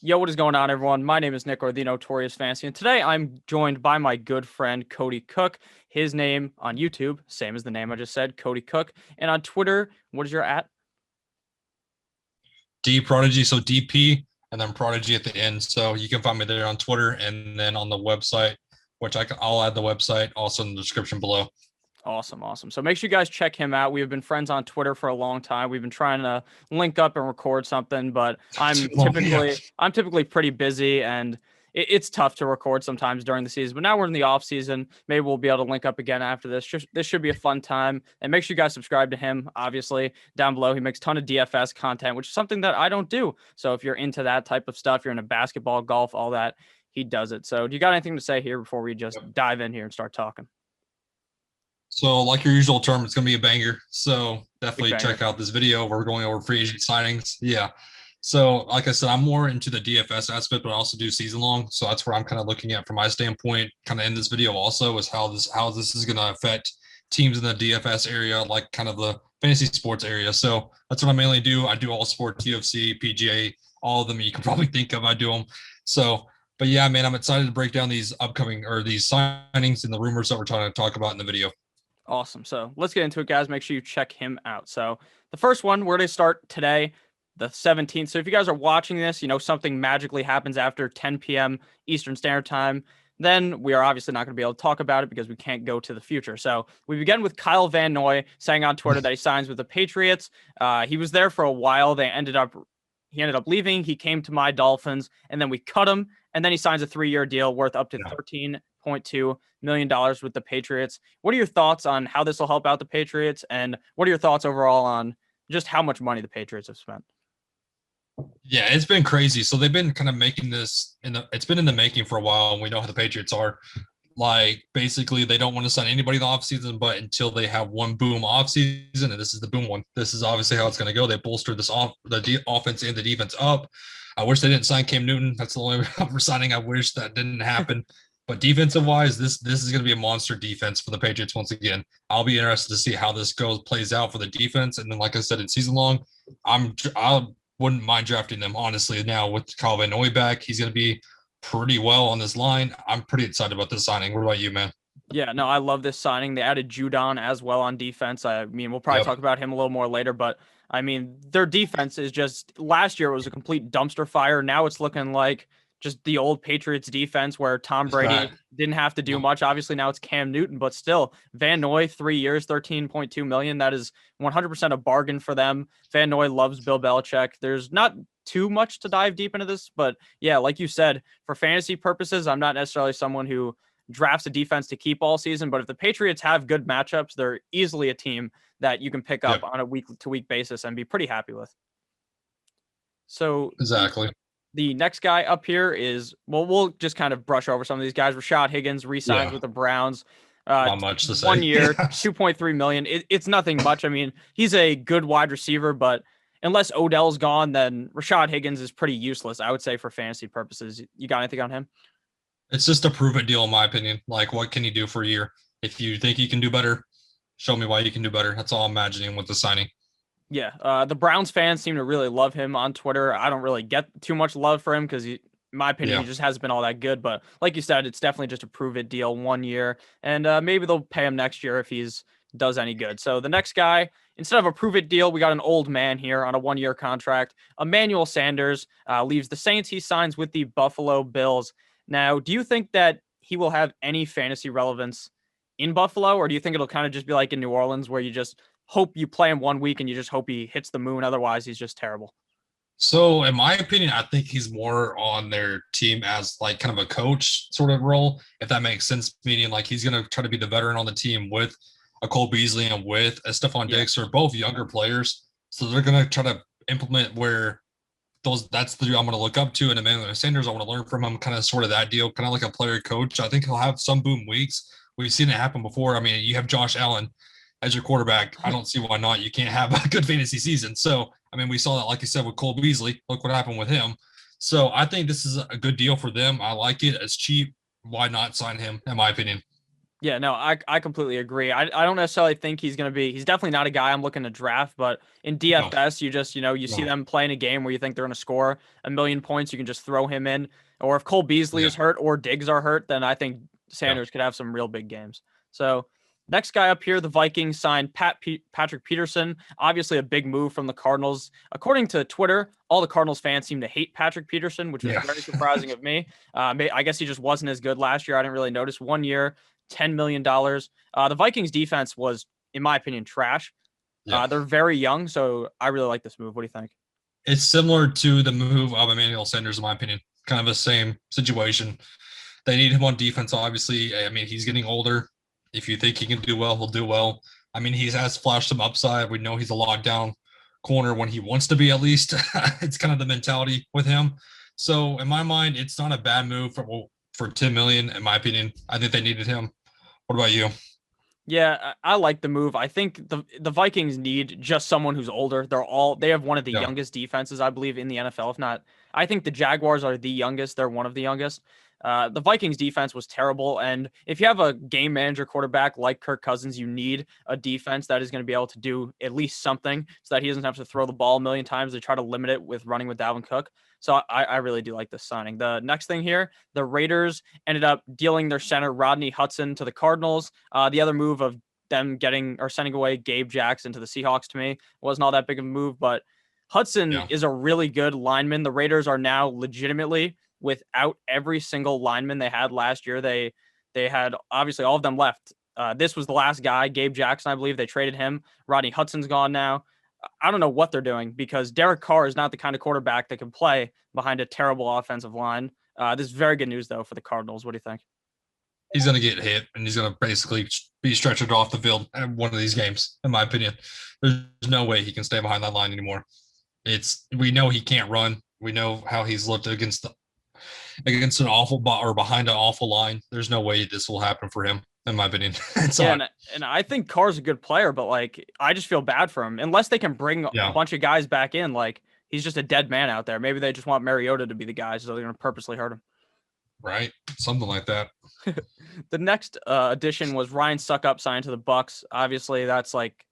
Yo, what is going on, everyone? My name is Nick, or the Notorious Fancy, and today I'm joined by my good friend Cody Cook. His name on YouTube, same as the name I just said, Cody Cook, and on Twitter, what is your at? D Prodigy, so DP, and then Prodigy at the end. So you can find me there on Twitter and then on the website, which I'll add the website also in the description below. Awesome, awesome. So make sure you guys check him out. We have been friends on Twitter for a long time. We've been trying to link up and record something, but Too I'm long, yeah. typically I'm typically pretty busy and it's tough to record sometimes during the season. But now we're in the off season. Maybe we'll be able to link up again after this. This should be a fun time. And make sure you guys subscribe to him. Obviously, down below he makes a ton of DFS content, which is something that I don't do. So if you're into that type of stuff, you're into basketball, golf, all that, he does it. So do you got anything to say here before we just dive in here and start talking? So like your usual term, it's gonna be a banger. So definitely Big banger. check out this video. We're going over free agent signings. Yeah. So like I said, I'm more into the DFS aspect, but I also do season long. So that's where I'm kind of looking at from my standpoint, kind of in this video also is how this is gonna affect teams in the DFS area, like kind of the fantasy sports area. So that's what I mainly do. I do all sports, UFC, PGA, all of them you can probably think of. I do them. So but yeah, man, I'm excited to break down these upcoming or these signings and the rumors that we're trying to talk about in the video. Awesome. So let's get into it, guys. Make sure you check him out. So the first one, we're going to start today, the 17th. So if you guys are watching this, something magically happens after 10 p.m. Eastern Standard Time, then we are obviously not going to be able to talk about it because we can't go to the future. So we begin with Kyle Van Noy saying on Twitter that he signs with the Patriots. He was there for a while. He ended up leaving. He came to my Dolphins, and then we cut him. And then he signs a 3-year deal worth up to $13.2 million with the Patriots. What are your thoughts on how this will help out the Patriots? And what are your thoughts overall on just how much money the Patriots have spent? Yeah, it's been crazy. So they've been kind of making this it's been in the making for a while, and we know how the Patriots are. Like basically they don't want to sign anybody in the offseason, but until they have one boom offseason, and this is the boom one. This is obviously how it's going to go. They bolstered the offense and the defense up. I wish they didn't sign Cam Newton. That's the only signing I wish that didn't happen. But defensive wise, this is going to be a monster defense for the Patriots once again. I'll be interested to see how this plays out for the defense. And then, like I said, in season long, I wouldn't mind drafting them honestly. Now with Kyle Van Noy back, he's going to be pretty well on this line. I'm pretty excited about this signing. What about you, man? Yeah, no, I love this signing. They added Judon as well on defense. I mean, we'll probably Yep. talk about him a little more later, but I mean, their defense is just last year it was a complete dumpster fire. Now it's looking like just the old Patriots defense where Tom It's back. Brady didn't have to do much. Obviously, now it's Cam Newton, but still, Van Noy, 3 years, 13.2 million. That is 100% a bargain for them. Van Noy loves Bill Belichick. There's not too much to dive deep into this, but yeah, like you said, for fantasy purposes, I'm not necessarily someone who drafts a defense to keep all season, but if the Patriots have good matchups, they're easily a team that you can pick up Yep. on a week to week basis and be pretty happy with. So Exactly. the next guy up here is, well, we'll just kind of brush over some of these guys. Rashad Higgins re-signs Yeah. with the Browns. Not much to One say. year, 2.3 million. It's nothing much. I mean, he's a good wide receiver, but unless Odell's gone, then Rashad Higgins is pretty useless, I would say, for fantasy purposes. You got anything on him? It's just a prove it deal, in my opinion. Like, what can you do for a year? If you think you can do better, show me why you can do better. That's all I'm imagining with the signing. Yeah, the Browns fans seem to really love him on Twitter. I don't really get too much love for him because, in my opinion, Yeah. he just hasn't been all that good. But like you said, it's definitely just a prove it deal 1 year, and maybe they'll pay him next year if he's does any good. So the next guy, instead of a prove it deal, we got an old man here on a 1-year contract. Emmanuel Sanders leaves the Saints. He signs with the Buffalo Bills. Now, do you think that he will have any fantasy relevance in Buffalo, or do you think it'll kind of just be like in New Orleans where you just hope you play him 1 week and you just hope he hits the moon? Otherwise, he's just terrible. So, in my opinion, I think he's more on their team as like kind of a coach sort of role, if that makes sense. Meaning, like he's going to try to be the veteran on the team with a Cole Beasley and with a Stephon Yeah. Diggs, who are both younger players. So they're going to try to implement where that's the I'm going to look up to. And Emmanuel Sanders, I want to learn from him, kind of sort of that deal, kind of like a player coach. I think he'll have some boom weeks. We've seen it happen before. I mean, you have Josh Allen as your quarterback. I don't see why not. You can't have a good fantasy season. So, I mean, we saw that, like you said, with Cole Beasley. Look what happened with him. So I think this is a good deal for them. I like it. It's cheap. Why not sign him, in my opinion? Yeah, no, I completely agree. I don't necessarily think he's going to be, he's definitely not a guy I'm looking to draft, but in No, DFS, you just, you see no, them playing a game where you think they're going to score a million points, you can just throw him in. Or if Cole Beasley yeah, is hurt or Diggs are hurt, then I think yeah, Sanders could have some real big games. So, next guy up here, the Vikings signed Patrick Peterson. Obviously, a big move from the Cardinals. According to Twitter, all the Cardinals fans seem to hate Patrick Peterson, which was yeah, very surprising of me. I guess he just wasn't as good last year. I didn't really notice. 1 year, $10 million. The Vikings defense was, in my opinion, trash. yeah. They're very young, so I really like this move. What do you think? It's similar to the move of Emmanuel Sanders, in my opinion. Kind of the same situation. They need him on defense, obviously. I mean, he's getting older. If you think he can do well, he'll do well. I mean, he has flashed some upside. We know he's a lockdown corner when he wants to be, at least. It's kind of the mentality with him. So, in my mind, it's not a bad move for 10 million, in my opinion. I think they needed him. What about you? Yeah, I like the move. I think the Vikings need just someone who's older. They have one of the Yeah, youngest defenses, I believe, in the NFL. If not, I think the Jaguars are the youngest. They're one of the youngest. The Vikings defense was terrible, and if you have a game manager quarterback like Kirk Cousins, you need a defense that is going to be able to do at least something, so that he doesn't have to throw the ball a million times. They try to limit it with running with Dalvin Cook. So I really do like this signing. The next thing here, the Raiders ended up dealing their center Rodney Hudson to the Cardinals. The other move of them getting or sending away Gabe Jackson to the Seahawks to me wasn't all that big of a move, but Hudson yeah, is a really good lineman. The Raiders are now legitimately without every single lineman they had last year. They had obviously all of them left. This was the last guy, Gabe Jackson, I believe. They traded him. Rodney Hudson's gone now. I don't know what they're doing because Derek Carr is not the kind of quarterback that can play behind a terrible offensive line. This is very good news, though, for the Cardinals. What do you think? he's going to get hit, and he's going to basically be stretchered off the field at one of these games, in my opinion. There's no way he can stay behind that line anymore. We know he can't run. We know how he's looked against an awful or behind an awful line. There's no way this will happen for him, in my opinion. It's Yeah, not. and I think Carr's a good player, but like I just feel bad for him. Unless they can bring a Yeah, bunch of guys back in, like he's just a dead man out there. Maybe they just want Mariota to be the guy, so they're gonna purposely hurt him. right. Something like that. The next addition was Ryan Suckup signed to the Bucks. Obviously, that's like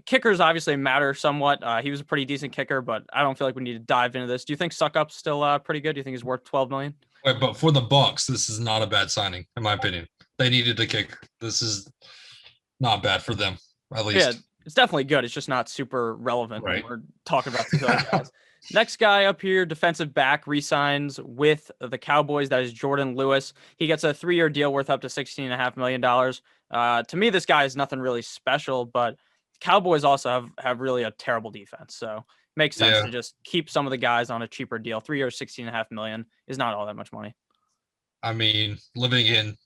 kickers obviously matter somewhat. He was a pretty decent kicker, but I don't feel like we need to dive into this. Do you think Suckup's still pretty good? Do you think he's worth 12 million? But for the Bucks, this is not a bad signing, in my opinion. They needed a kicker. This is not bad for them, at Yeah, least. it's definitely good. It's just not super relevant when Right. we're talking about these other guys. Next guy up here, defensive back, resigns with the Cowboys. That is Jordan Lewis. He gets a 3-year deal worth up to $16.5 million. To me, this guy is nothing really special, but Cowboys also have really a terrible defense. So makes sense Yeah. to just keep some of the guys on a cheaper deal. 3 years, $16.5 million is not all that much money. I mean, living in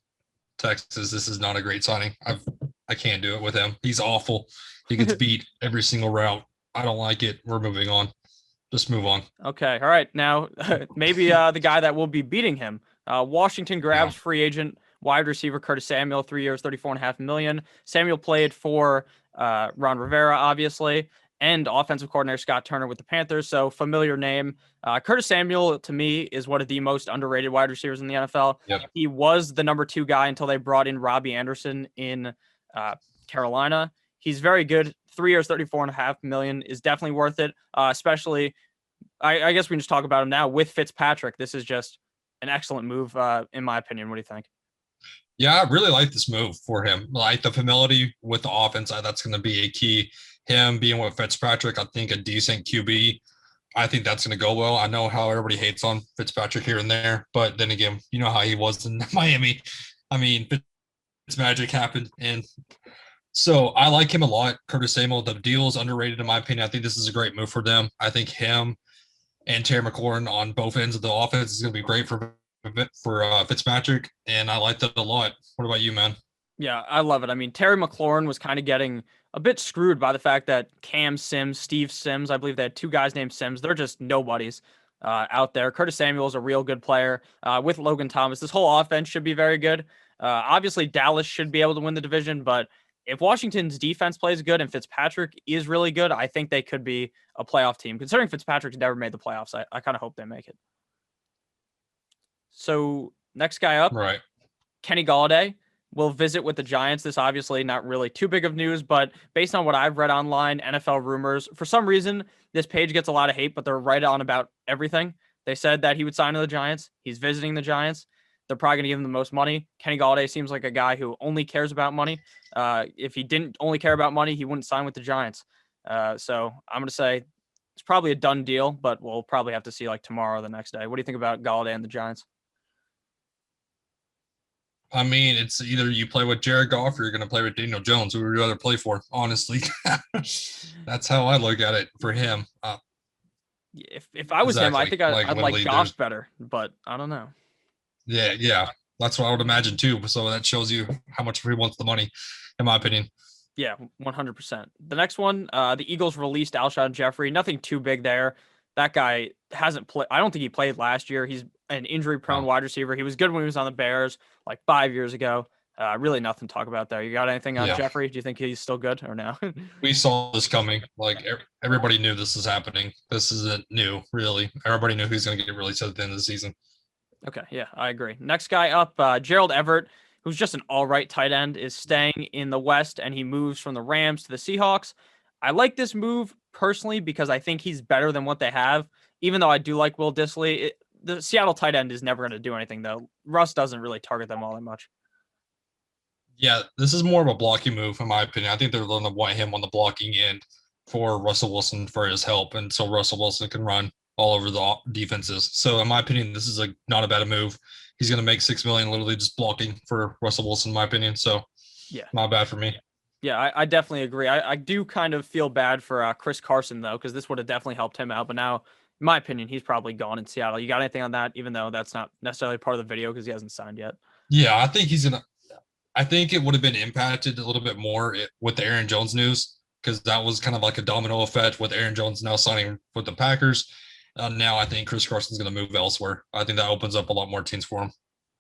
Texas, this is not a great signing. I can't do it with him. He's awful. He gets beat every single route. I don't like it. We're moving on. Just move on. Okay. All right. Now, maybe the guy that will be beating him. Washington Yeah. grabs free agent wide receiver Curtis Samuel, 3 years, $34.5 million. Samuel played for Ron Rivera, obviously, and offensive coordinator Scott Turner with the Panthers. So familiar name. Curtis Samuel, to me, is one of the most underrated wide receivers in the NFL. Yep. He was the number 2 guy until they brought in Robbie Anderson in Carolina. He's very good. 3 years, $34.5 million is definitely worth it. Especially, I guess we can just talk about him now with Fitzpatrick. This is just an excellent move, in my opinion. What do you think? Yeah, I really like this move for him. Like the familiarity with the offense, that's going to be a key. Him being with Fitzpatrick, I think a decent QB. I think that's going to go well. I know how everybody hates on Fitzpatrick here and there, but then again, you know how he was in Miami. I mean, Fitzmagic happened, and so I like him a lot. Curtis Samuel, the deal is underrated in my opinion. I think this is a great move for them. I think him and Terry McLaurin on both ends of the offense is going to be great for Fitzpatrick, and I like that a lot. What about you, man? Yeah, I love it. I mean, Terry McLaurin was kind of getting a bit screwed by the fact that Cam Sims, Steve Sims, I believe they had 2 guys named Sims. They're just nobodies out there. Curtis Samuel is a real good player with Logan Thomas. This whole offense should be very good. Obviously, Dallas should be able to win the division, but if Washington's defense plays good and Fitzpatrick is really good, I think they could be a playoff team. Considering Fitzpatrick's never made the playoffs, I kind of hope they make it. So next guy up, Right. Kenny Galladay. will visit with the Giants. This obviously not really too big of news, but based on what I've read online, NFL rumors, for some reason, this page gets a lot of hate, but they're right on about everything. They said that he would sign to the Giants. He's visiting the Giants. They're probably going to give him the most money. Kenny Golladay seems like a guy who only cares about money. If he didn't only care about money, he wouldn't sign with the Giants. So I'm going to say it's probably a done deal, but we'll probably have to see like tomorrow or the next day. What do you think about Golladay and the Giants? I mean, it's either you play with Jared Goff or you're going to play with Daniel Jones. Who would you rather play for? Honestly, that's how I look at it for him. If I was him, I think I'd like Goff better, but I don't know. Yeah, that's what I would imagine too. So that shows you how much he wants the money, in my opinion. Yeah, 100%. The next one, the Eagles released Alshon Jeffrey. Nothing too big there. That guy hasn't played. I don't think he played last year. He's an injury-prone wide receiver. He was good when he was on the Bears like 5 years ago. Really nothing to talk about there. You got anything on Jeffrey? Do you think he's still good or no? We saw this coming. Like everybody knew this was happening. This isn't new, really. Everybody knew who's going to get released at the end of the season. Okay, yeah, I agree. Next guy up, Gerald Everett, who's just an all-right tight end, is staying in the West, and he moves from the Rams to the Seahawks. I like this move personally because I think he's better than what they have, even though I do like Will Dissly. The Seattle tight end is never going to do anything, though. Russ doesn't really target them all that much. Yeah, this is more of a blocking move, in my opinion. I think they're going to want him on the blocking end for Russell Wilson for his help, and so Russell Wilson can run all over the defenses. So, in my opinion, this is not a bad move. He's going to make $6 million literally just blocking for Russell Wilson, in my opinion. So, yeah, not bad for me. Yeah, I definitely agree. I do kind of feel bad for Chris Carson, though, because this would have definitely helped him out. But now, in my opinion, he's probably gone in Seattle. You got anything on that, even though that's not necessarily part of the video because he hasn't signed yet? Yeah, I think he's going to – I think it would have been impacted a little bit more with the Aaron Jones news because that was kind of like a domino effect with Aaron Jones now signing with the Packers. Now I think Chris Carson's going to move elsewhere. I think that opens up a lot more teams for him.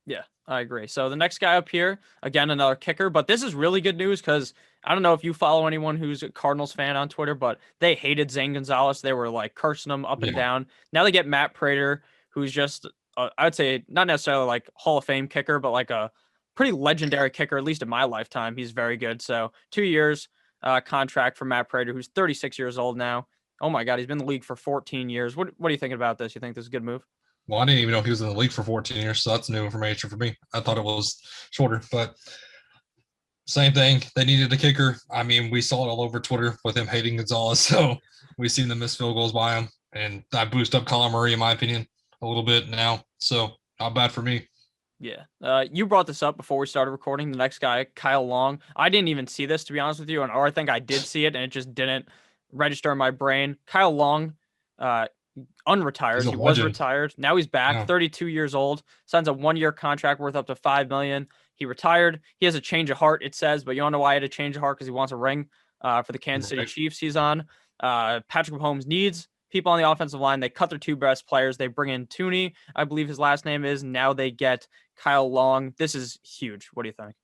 Yeah, I agree. So the next guy up here, again, another kicker, but this is really good news because I don't know if you follow anyone who's a Cardinals fan on Twitter, but they hated Zane Gonzalez. They were like cursing him up and down. Now they get Matt Prater, who's just, I would say not necessarily like Hall of Fame kicker, but like a pretty legendary kicker, at least in my lifetime. He's very good. So 2 years contract for Matt Prater, who's 36 years old now. Oh my God, he's been in the league for 14 years. What are you thinking about this? You think this is a good move? Well, I didn't even know he was in the league for 14 years, so that's new information for me. I thought it was shorter, but same thing. They needed a kicker. I mean, we saw it all over Twitter with him hating Gonzalez, so we've seen them miss field goals by him, and that boost up Kyler Murray, in my opinion, a little bit now. So not bad for me. Yeah. You brought this up before we started recording. The next guy, Kyle Long. I didn't even see this, to be honest with you, or I think I did see it, and it just didn't register in my brain. Kyle Long, unretired. He was retired. Now he's back, 32 years old, signs a 1-year contract worth up to $5 million. He retired. He has a change of heart, it says, but you don't know why he had a change of heart because he wants a ring for the Kansas City Chiefs he's on. Patrick Mahomes needs people on the offensive line. They cut their 2 best players. They bring in Tooney, I believe his last name is. Now they get Kyle Long. This is huge. What do you think?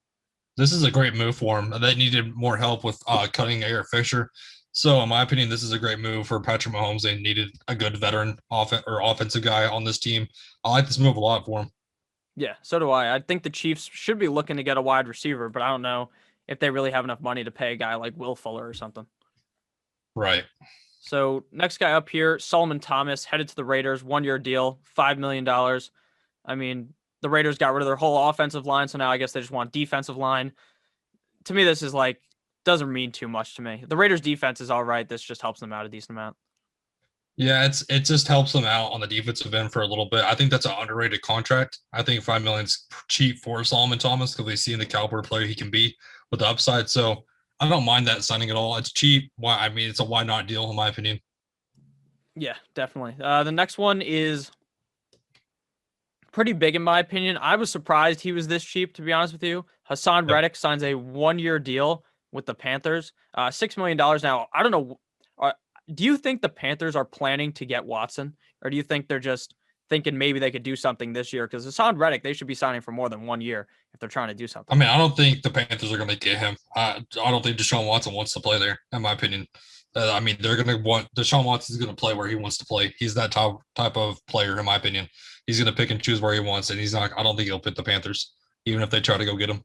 This is a great move for him. They needed more help with cutting Eric Fisher. So, in my opinion, this is a great move for Patrick Mahomes. They needed a good veteran offensive guy on this team. I like this move a lot for him. Yeah, so do I. I think the Chiefs should be looking to get a wide receiver, but I don't know if they really have enough money to pay a guy like Will Fuller or something. Right. So, next guy up here, Solomon Thomas, headed to the Raiders, 1-year deal, $5 million. I mean, the Raiders got rid of their whole offensive line, so now I guess they just want defensive line. To me, this is like, doesn't mean too much to me. The Raiders defense is all right. This just helps them out a decent amount. Yeah, it just helps them out on the defensive end for a little bit. I think that's an underrated contract. I think $5 million is cheap for Solomon Thomas because we see in the caliber player he can be with the upside. So I don't mind that signing at all. It's cheap. I mean, it's a why not deal in my opinion. Yeah, definitely. The next one is pretty big in my opinion. I was surprised he was this cheap, to be honest with you. Hassan Reddick signs a 1-year deal with the Panthers. $6 million now. I don't know. Do you think the Panthers are planning to get Watson, or do you think they're just thinking maybe they could do something this year? Because Hassan Reddick, they should be signing for more than 1 year if they're trying to do something. I mean, I don't think the Panthers are going to get him. I don't think Deshaun Watson wants to play there, in my opinion. I mean, they're going to want Deshaun Watson is going to play where he wants to play. He's that type of player, in my opinion. He's going to pick and choose where he wants, and he's not. I don't think he'll pick the Panthers, even if they try to go get him.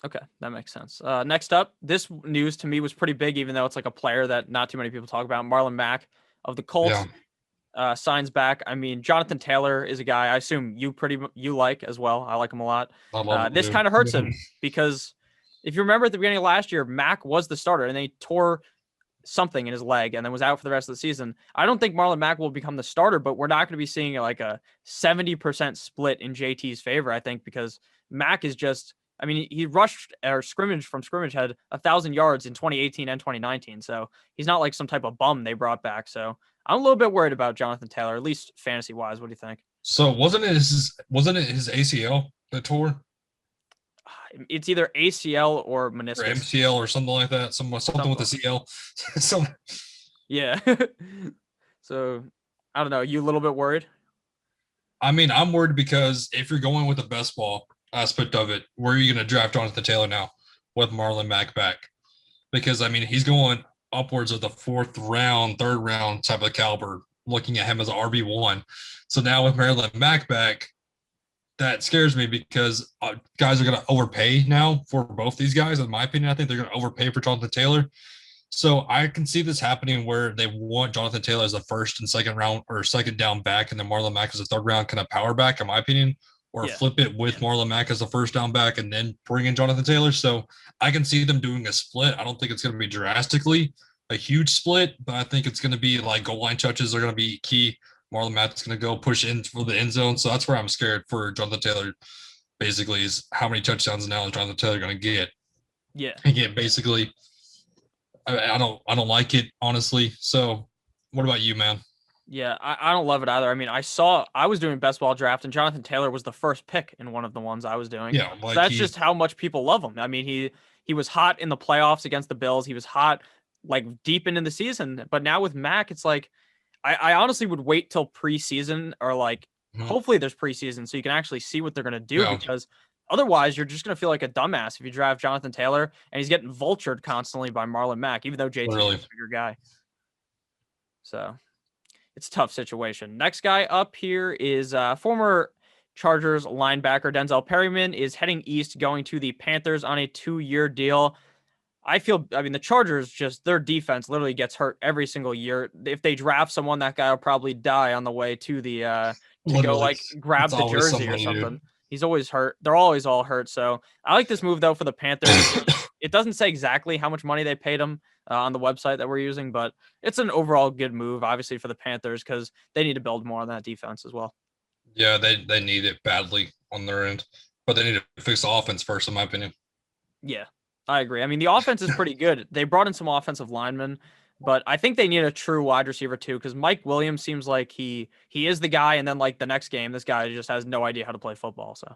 Okay, that makes sense. Next up, this news to me was pretty big, even though it's like a player that not too many people talk about. Marlon Mack of the Yeah, Colts signs back. I mean, Jonathan Taylor is a guy I assume you like as well. I like him a lot. I love him, This dude. kind of hurts him because if you remember at the beginning of last year, Mack was the starter and they tore something in his leg and then was out for the rest of the season. I don't think Marlon Mack will become the starter, but we're not going to be seeing like a 70% split in JT's favor, I think, because Mack is just, I mean, he rushed or scrimmage had 1,000 yards in 2018 and 2019. So he's not like some type of bum they brought back. So I'm a little bit worried about Jonathan Taylor, at least fantasy wise. What do you think? So wasn't it his ACL that tore It's either ACL or or meniscus. MCL or something like that? Something with the CL. Some Yeah. So I don't know. You a little bit worried? I mean, I'm worried because if you're going with the best ball aspect of it, where are you going to draft Jonathan Taylor now with Marlon Mack back? Because I mean, he's going upwards of the fourth round, third round type of caliber, looking at him as an RB1. So now with Marlon Mack back, that scares me because guys are going to overpay now for both these guys. In my opinion, I think they're going to overpay for Jonathan Taylor. So I can see this happening where they want Jonathan Taylor as a first and second round or second down back, and then Marlon Mack as a third round kind of power back, in my opinion, or Yeah. flip it with Marlon Mack as a first down back and then bring in Jonathan Taylor. So I can see them doing a split. I don't think it's going to be drastically a huge split, but I think it's going to be like goal line touches are going to be key. Marlon Mack's going to go push in for the end zone. So that's where I'm scared for Jonathan Taylor. Basically, is how many touchdowns now is Jonathan Taylor going to get? Yeah. Again, basically, I don't like it, honestly. So what about you, man? Yeah, I don't love it either. I mean, I was doing best ball draft and Jonathan Taylor was the first pick in one of the ones I was doing. Yeah, So like that's just how much people love him. I mean, he was hot in the playoffs against the Bills. He was hot like deep into the season. But now with Mac, it's like I honestly would wait till preseason or like hopefully there's preseason so you can actually see what they're gonna do yeah, because otherwise you're just gonna feel like a dumbass if you draft Jonathan Taylor and he's getting vultured constantly by Marlon Mack, even though JT literally. is a bigger guy. So it's a tough situation. Next guy up here is former Chargers linebacker Denzel Perryman is heading east, going to the Panthers on a 2-year deal. I mean, the Chargers their defense literally gets hurt every single year. If they draft someone, that guy will probably die on the way to the to Literally. go like grab It's the always jersey or somebody, something. dude. He's always hurt. They're always all hurt. So I like this move though for the Panthers. It doesn't say exactly how much money they paid him on the website that we're using, but it's an overall good move, obviously for the Panthers because they need to build more on that defense as well. Yeah, they need it badly on their end, but they need to fix the offense first, in my opinion. Yeah, I agree. I mean, the offense is pretty good. They brought in some offensive linemen, but I think they need a true wide receiver too, because Mike Williams seems like he is the guy, and then like the next game, this guy just has no idea how to play football. So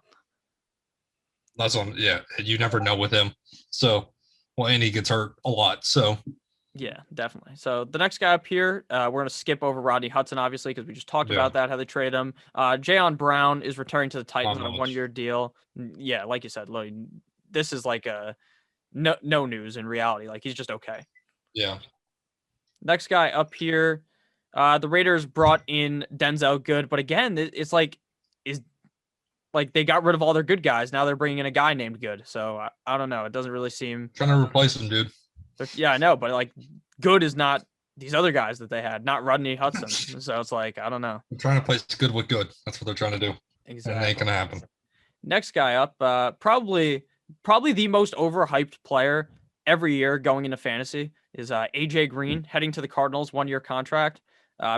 That's on. Yeah, you never know with him. So, well, and he gets hurt a lot. So yeah, definitely. So the next guy up here, we're gonna skip over Rodney Hudson, obviously, because we just talked about that, how they trade him. Jayon Brown is returning to the Titans on a 1-year deal. Yeah, like you said, this is like a no news in reality. Like he's just okay. yeah, Next guy up here, the Raiders brought in Denzel Good, but again, it's like they got rid of all their good guys. Now they're bringing in a guy named Good. So I don't know. It doesn't really seem trying to replace him, dude. Yeah, I know, but like Good is not these other guys that they had, not Rodney Hudson. So it's like I don't know. I'm trying to place good with good. That's what they're trying to do. Exactly. And it ain't gonna happen. Next guy up, probably the most overhyped player every year going into fantasy is AJ Green heading to the Cardinals, 1-year contract.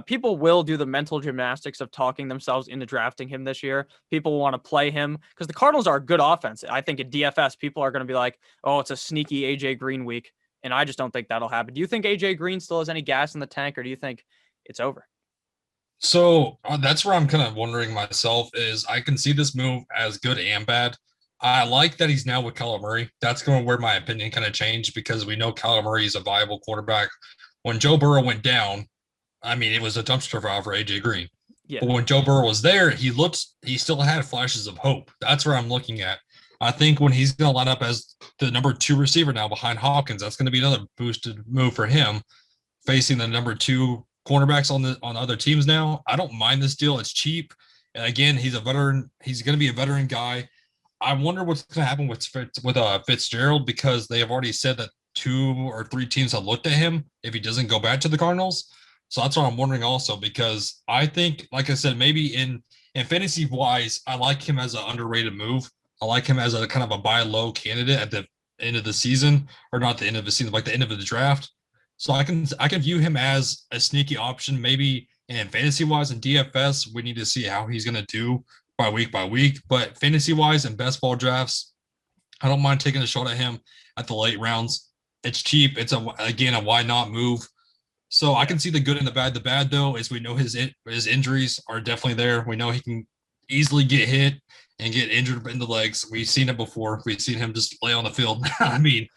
People will do the mental gymnastics of talking themselves into drafting him this year. People want to play him because the Cardinals are a good offense. I think at DFS, people are going to be like, oh, it's a sneaky AJ Green week. And I just don't think that'll happen. Do you think AJ Green still has any gas in the tank, or do you think it's over? So that's where I'm kind of wondering myself is I can see this move as good and bad. I like that he's now with Kyler Murray. That's going to where my opinion kind of changed because we know Kyler Murray is a viable quarterback. When Joe Burrow went down, I mean, it was a dumpster fire for AJ Green. Yeah. But when Joe Burrow was there, he still had flashes of hope. That's where I'm looking at. I think when he's going to line up as the number 2 receiver now behind Hopkins, that's going to be another boosted move for him facing the number 2 cornerbacks on other teams now. I don't mind this deal. It's cheap. And again, he's a veteran. He's going to be a veteran guy. I wonder what's going to happen with Fitzgerald, because they have already said that 2 or 3 teams have looked at him if he doesn't go back to the Cardinals. So that's what I'm wondering also, because I think, like I said, maybe in fantasy wise, I like him as an underrated move. I like him as a kind of a buy low candidate at the end of the season, or not the end of the season, like the end of the draft. So I can view him as a sneaky option, maybe in fantasy wise. And DFS, we need to see how he's going to do by week. But fantasy wise and best ball drafts, I don't mind taking a shot at him at the late rounds. It's cheap. It's a why not move. So I can see the good and the bad. The bad, though, is we know his injuries are definitely there. We know he can easily get hit and get injured in the legs. We've seen it before. We've seen him just lay on the field. I mean,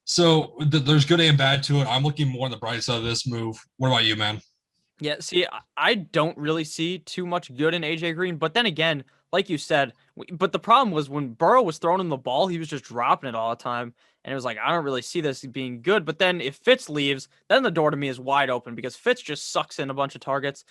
so there's good and bad to it. I'm looking more on the bright side of this move. What about you, man? Yeah, see, I don't really see too much good in AJ Green, but then again, like you said, but the problem was when Burrow was throwing him the ball, he was just dropping it all the time, and it was like I don't really see this being good. But then if Fitz leaves, then the door to me is wide open because Fitz just sucks in a bunch of targets.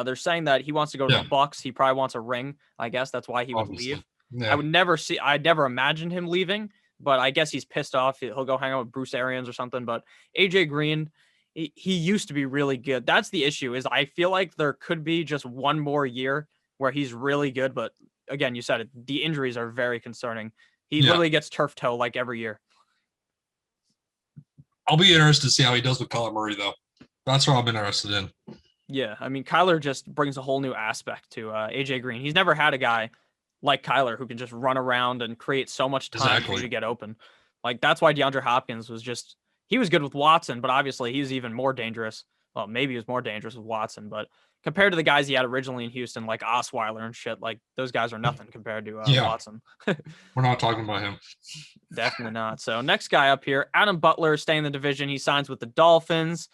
They're saying that he wants to go to Yeah, the Bucks. He probably wants a ring. I guess that's why he would leave. obviously. Yeah. I'd never imagined him leaving, but I guess he's pissed off. He'll go hang out with Bruce Arians or something. But AJ Green, he used to be really good. That's the issue, is I feel like there could be just one more year where he's really good. But again, you said it, the injuries are very concerning. He Yeah. literally gets turf toe like every year. I'll be interested to see how he does with Kyler Murray, though. That's what I've been interested in. Yeah, I mean, Kyler just brings a whole new aspect to AJ Green. He's never had a guy like Kyler who can just run around and create so much time for you to get open. Like that's why DeAndre Hopkins was just he was good with Watson, but obviously he's even more dangerous. Well, maybe he was more dangerous with Watson, but compared to the guys he had originally in Houston, like Osweiler and shit, like those guys are nothing compared to Yeah, Watson. we're not talking about him. Definitely not. So next guy up here, Adam Butler, staying in the division. He signs with the Dolphins.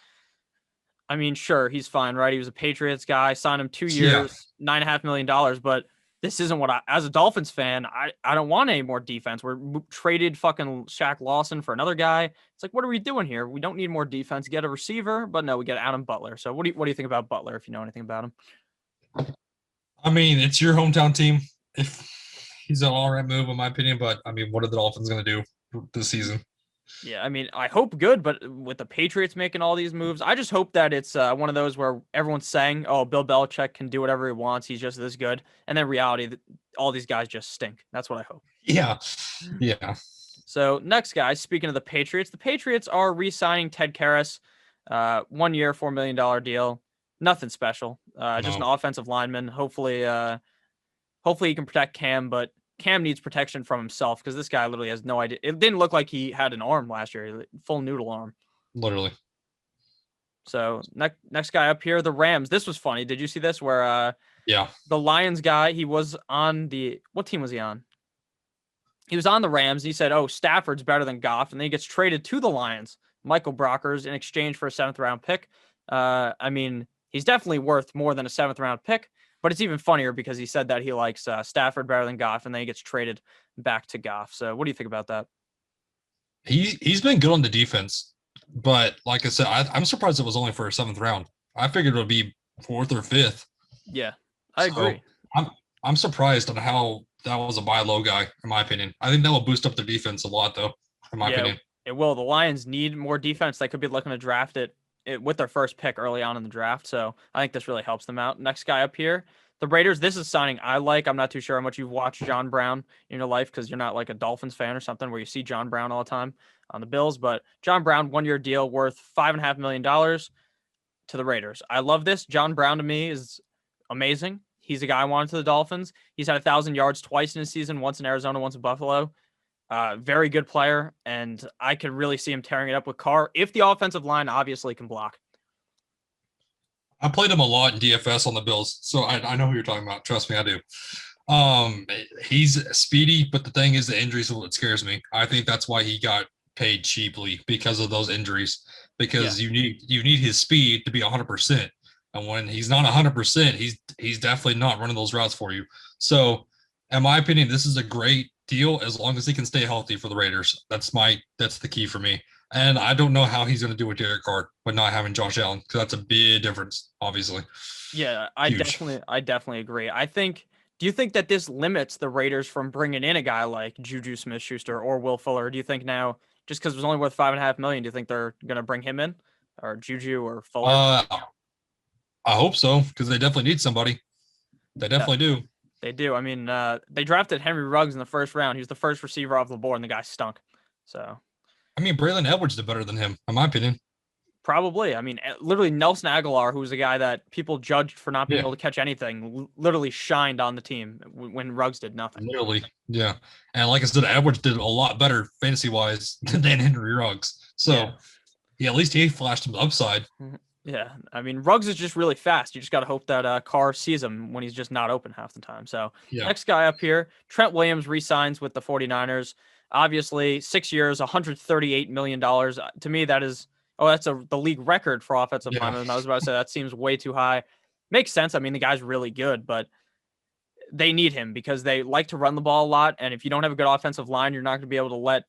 I mean, sure, he's fine, right? He was a Patriots guy, signed him 2 years, $9.5 million. But this isn't what as a Dolphins fan, I don't want any more defense. We're traded fucking Shaq Lawson for another guy. It's like, what are we doing here? We don't need more defense. Get a receiver, but no, we get Adam Butler. So what do you think about Butler, if you know anything about him? I mean, it's your hometown team. If he's an all right move, in my opinion, but I mean, what are the Dolphins going to do this season? Yeah, I mean, I hope good, but with the Patriots making all these moves, I just hope that it's one of those where everyone's saying, "Oh, Bill Belichick can do whatever he wants; he's just this good," and then reality, all these guys just stink. That's what I hope. Yeah, yeah. So next guy, speaking of the Patriots are re-signing Ted Karras, 1 year, $4 million deal. Nothing special, just an No, offensive lineman. Hopefully he can protect Cam, but Cam needs protection from himself because this guy literally has no idea. It didn't look like he had an arm last year, full noodle arm. literally. So next guy up here, the Rams. This was funny. Did you see this? Where Yeah, the Lions guy, he was on what team was he on? He was on the Rams. He said, "Oh, Stafford's better than Goff," and then he gets traded to the Lions, Michael Brockers, in exchange for a 7th-round pick. I mean, he's definitely worth more than a 7th-round pick. But it's even funnier because he said that he likes Stafford better than Goff, and then he gets traded back to Goff. So what do you think about that? he's been good on the defense, but like I said, I'm surprised it was only for a 7th round. I figured it would be 4th or 5th. Yeah, I So agree. I'm surprised on how that was a buy low guy, in my opinion. I think that will boost up their defense a lot, though, in my Yeah, opinion. it will. The Lions need more defense. They could be looking to draft it with their first pick early on in the draft. So I think this really helps them out. Next guy up here, the Raiders. This is signing I like. I'm not too sure how much you've watched John Brown in your life because you're not like a Dolphins fan or something where you see John Brown all the time on the Bills. But John Brown, 1 year deal worth $5.5 million to the Raiders. I love this. John Brown to me is amazing. He's a guy I wanted to the Dolphins. He's had 1,000 yards twice in his season, once in Arizona, once in Buffalo. Very good player, and I could really see him tearing it up with Carr if the offensive line obviously can block. I played him a lot in DFS on the Bills, so I know who you're talking about. Trust me, I do. He's speedy, but the thing is, the injuries is what scares me. I think that's why he got paid cheaply, because of those injuries. Because you need his speed to be 100%, and when he's not 100%, he's definitely not running those routes for you. So, in my opinion, this is a great deal as long as he can stay healthy for the Raiders. That's the key for me. And I don't know how he's going to do with Derek Carr, but not having Josh Allen, because that's a big difference, obviously. Yeah, I Huge. definitely agree. I think Do you think that this limits the Raiders from bringing in a guy like Juju Smith-Schuster or Will Fuller? Or do you think now, just because it was only worth $5.5 million, do you think they're gonna bring him in, or Juju or Fuller? Uh, I hope so because they definitely need somebody. They Yeah, definitely do. they do. I mean, they drafted Henry Ruggs in the first round. He was the first receiver off the board, and the guy stunk. So I mean, Braylon Edwards did better than him, in my opinion. probably. I mean, literally Nelson Aguilar, who was a guy that people judged for not being Yeah, able to catch anything, literally shined on the team when Ruggs did nothing. literally. Yeah. And like I said, Edwards did a lot better fantasy wise than Henry Ruggs. So yeah, at least he flashed him upside. Yeah, I mean, Ruggs is just really fast. You just got to hope that Carr sees him when he's just not open half the time. So, Yeah. next guy up here, Trent Williams re-signs with the 49ers. Obviously, 6 years, $138 million. To me, that is, that's the league record for offensive Yeah. linemen. I was about to say that seems way too high. Makes sense. I mean, the guy's really good, but they need him because they like to run the ball a lot. And if you don't have a good offensive line, you're not going to be able to let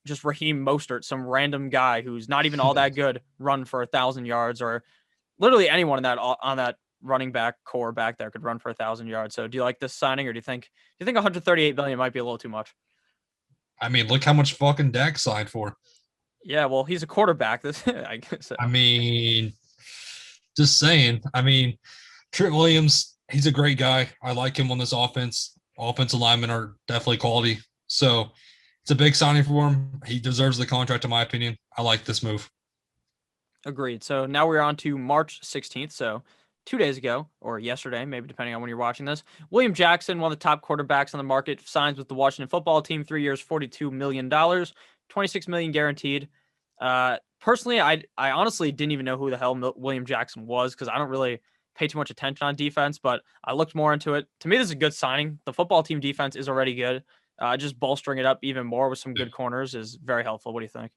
just Raheem Mostert, some random guy who's not even all that good, run for 1,000 yards, or literally anyone in that on that running back core back there could run for 1,000 yards. So do you like this signing, or do you think 138 million might be a little too much? I mean, look how much fucking Dak signed for. Yeah, well, he's a quarterback. This I guess. I mean, just saying. I mean, Trent Williams, he's a great guy. I like him on this offense. Offensive linemen are definitely quality. So it's a big signing for him. He deserves the contract, in my opinion. I like this move. Agreed. So now we're on to March 16th. So 2 days ago, or yesterday, maybe depending on when you're watching this, William Jackson, one of the top quarterbacks on the market, signs with the Washington football team, 3 years, $42 million, $26 million guaranteed. Personally, I honestly didn't even know who the hell William Jackson was because I don't really pay too much attention on defense, but I looked more into it. To me, this is a good signing. The football team defense is already good. Just bolstering it up even more with some good corners is very helpful. What do you think?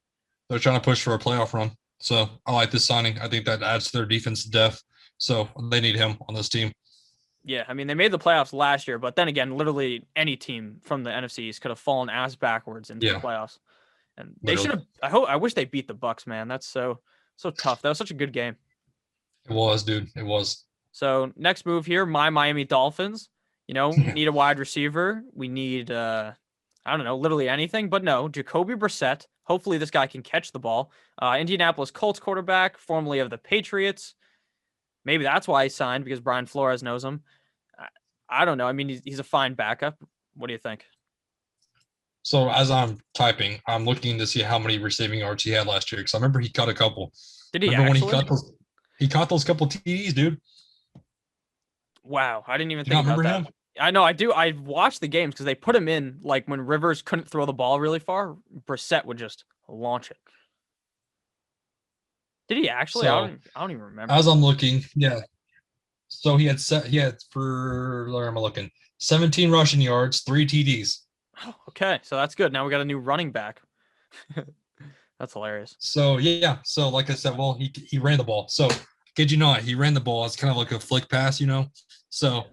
They're trying to push for a playoff run. So I like this signing. I think that adds to their defense depth. So they need him on this team. Yeah, I mean, they made the playoffs last year, but then again, literally any team from the NFC East could have fallen ass backwards into the playoffs. And they should have. I wish they beat the Bucks, man. That's so tough. That was such a good game. It was, dude. It was. So next move here, my Miami Dolphins. Need a wide receiver. We need I don't know, literally anything, but no, Jacoby Brissett. Hopefully this guy can catch the ball. Indianapolis Colts quarterback, formerly of the Patriots. Maybe that's why he signed, because Brian Flores knows him. I don't know. I mean, he's a fine backup. What do you think? So as I'm typing, I'm looking to see how many receiving yards he had last year because I remember he caught a couple. Did he remember actually? when he caught those couple TDs, dude. Wow, I didn't even You think about remember that. him? I know, I do. I watched the games because they put him in like when Rivers couldn't throw the ball really far. Brissett would just launch it. Did he actually? So, I don't even remember. As I'm looking, yeah. So he had where am I looking? 17 rushing yards, 3 TDs. Oh, okay, so that's good. Now we got a new running back. That's hilarious. So yeah, so like I said, well, he ran the ball. So kid you not, he ran the ball. It's kind of like a flick pass, So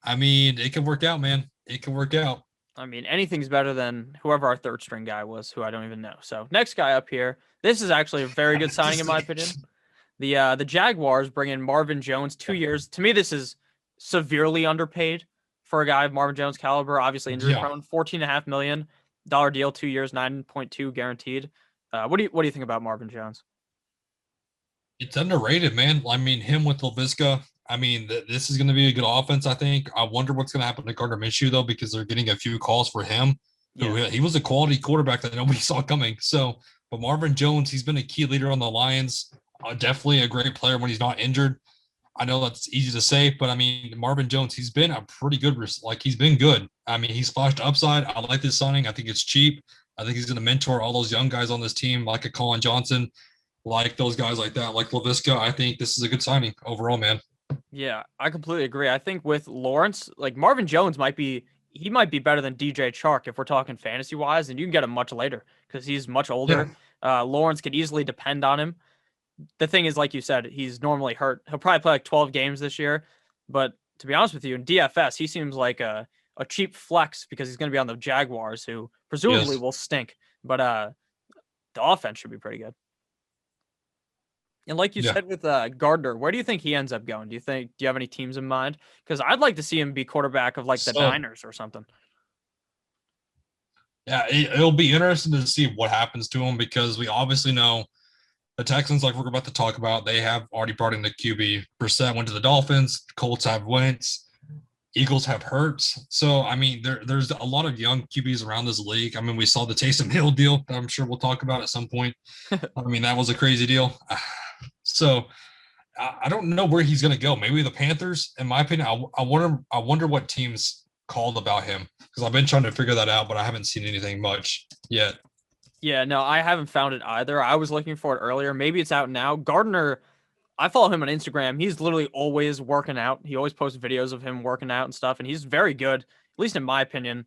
I mean, it can work out, man. It can work out. I mean, anything's better than whoever our third string guy was, who I don't even know. So next guy up here, this is actually a very good signing in my opinion. The Jaguars bring in Marvin Jones, 2 years. To me, this is severely underpaid for a guy of Marvin Jones' caliber. Obviously injury prone, $14.5 million deal, 2 years, 9.2 guaranteed. What do you think about Marvin Jones? It's underrated, man. I mean, him with LaVisca. I mean, this is going to be a good offense, I think. I wonder what's going to happen to Gardner Minshew, though, because they're getting a few calls for him. Yeah. He was a quality quarterback that nobody saw coming. So, but Marvin Jones, he's been a key leader on the Lions. Definitely a great player when he's not injured. I know that's easy to say, but I mean, Marvin Jones, he's been a pretty good, he's been good. I mean, he's flashed upside. I like this signing. I think it's cheap. I think he's going to mentor all those young guys on this team, like a Colin Johnson, like those guys like that, like LaVisca. I think this is a good signing overall, man. Yeah, I completely agree. I think with Lawrence, like Marvin Jones might be better than DJ Chark if we're talking fantasy wise, and you can get him much later because he's much older. Yeah. Lawrence could easily depend on him. The thing is, like you said, he's normally hurt. He'll probably play like 12 games this year, but to be honest with you, in DFS, he seems like a cheap flex because he's going to be on the Jaguars, who presumably will stink. But the offense should be pretty good. And like you Yeah. said with Gardner, where do you think he ends up going? Do you have any teams in mind? Because I'd like to see him be quarterback of like the So Niners or something. yeah, it'll be interesting to see what happens to him because we obviously know the Texans, like we're about to talk about, they have already brought in the QB. Brissett went to the Dolphins. Colts have Wentz. Eagles have Hurts. So, I mean, there's a lot of young QBs around this league. I mean, we saw the Taysom Hill deal that I'm sure we'll talk about at some point. I mean, that was a crazy deal. So, I don't know where he's going to go. Maybe the Panthers, in my opinion. I wonder what teams called about him because I've been trying to figure that out, but I haven't seen anything much yet. Yeah, no, I haven't found it either. I was looking for it earlier. Maybe it's out now. Gardner, I follow him on Instagram. He's literally always working out. He always posts videos of him working out and stuff, and he's very good, at least in my opinion.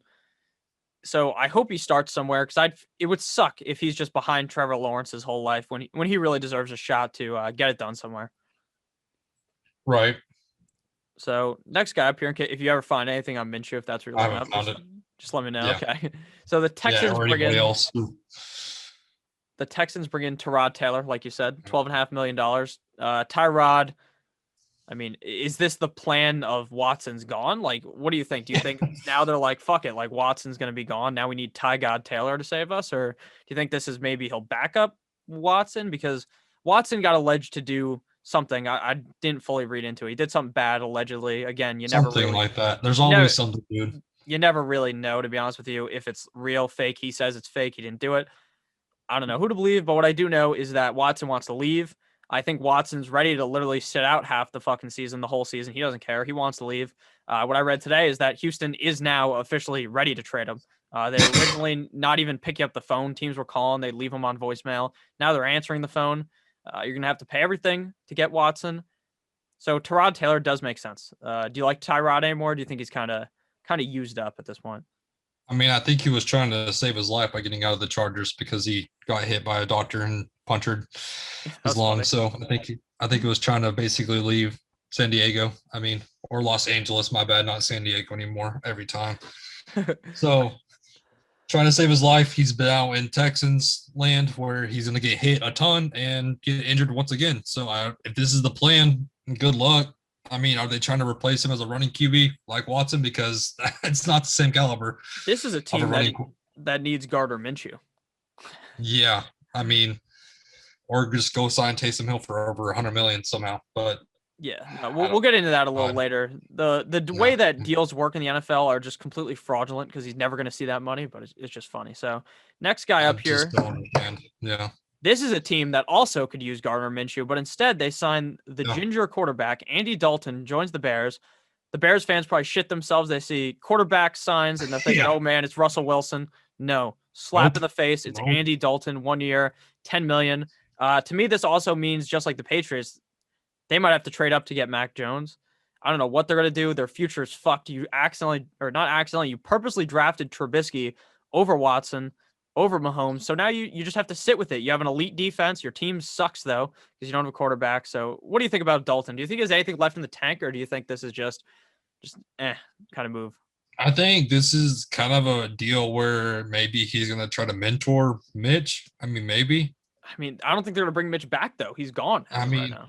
So I hope he starts somewhere because it would suck if he's just behind Trevor Lawrence his whole life when he really deserves a shot to get it done somewhere. Right. So next guy up here, if you ever find anything on Minshew, if that's what you're I looking haven't up, found it. just let me know. Yeah. Okay. So the Texans or bring anybody in else. Tyrod Taylor, like you said, $12.5 million. Tyrod, I mean, is this the plan of Watson's gone? Like, what do you think? Do you think now they're like, fuck it, like Watson's going to be gone. Now we need Tyrod Taylor to save us? Or do you think this is maybe he'll back up Watson? Because Watson got alleged to do something I didn't fully read into. He did something bad, allegedly. Again, you never Something really, like that. There's always something, dude. you never really know, to be honest with you, if it's real, fake. He says it's fake. He didn't do it. I don't know who to believe, but what I do know is that Watson wants to leave. I think Watson's ready to literally sit out half the fucking season, the whole season. He doesn't care. He wants to leave. What I read today is that Houston is now officially ready to trade him. They were originally not even picking up the phone. Teams were calling. They'd leave him on voicemail. Now they're answering the phone. You're going to have to pay everything to get Watson. So Tyrod Taylor does make sense. Do you like Tyrod anymore? Do you think he's kind of used up at this point? I mean, I think he was trying to save his life by getting out of the Chargers because he got hit by a doctor and punctured his lung. Funny. So I think he was trying to basically leave San Diego. I mean, or Los Angeles. My bad, not San Diego anymore. Every time. So trying to save his life. He's been out in Texans land where he's going to get hit a ton and get injured once again. So if this is the plan, good luck. I mean, are they trying to replace him as a running QB like Watson? Because it's not the same caliber. This is a team that needs Gardner Minshew. Yeah. I mean, or just go sign Taysom Hill for over $100 million somehow. But yeah, we'll get into that a little later. The way that deals work in the NFL are just completely fraudulent because he's never going to see that money, but it's just funny. So next guy up here. Just don't understand. Yeah. This is a team that also could use Gardner Minshew, but instead they sign the ginger quarterback. Andy Dalton joins the Bears. The Bears fans probably shit themselves. They see quarterback signs and they're thinking, oh man, it's Russell Wilson. No, slap in the face. It's Andy Dalton, 1 year, $10 million. To me, this also means just like the Patriots, they might have to trade up to get Mac Jones. I don't know what they're going to do. Their future is fucked. You you purposely drafted Trubisky over Watson, over Mahomes. So now you just have to sit with it. You have an elite defense. Your team sucks, though, because you don't have a quarterback. So what do you think about Dalton? Do you think there's anything left in the tank, or do you think this is just kind of move? I think this is kind of a deal where maybe he's going to try to mentor Mitch. I mean, maybe. I mean, I don't think they're going to bring Mitch back, though. He's gone. I mean, right now.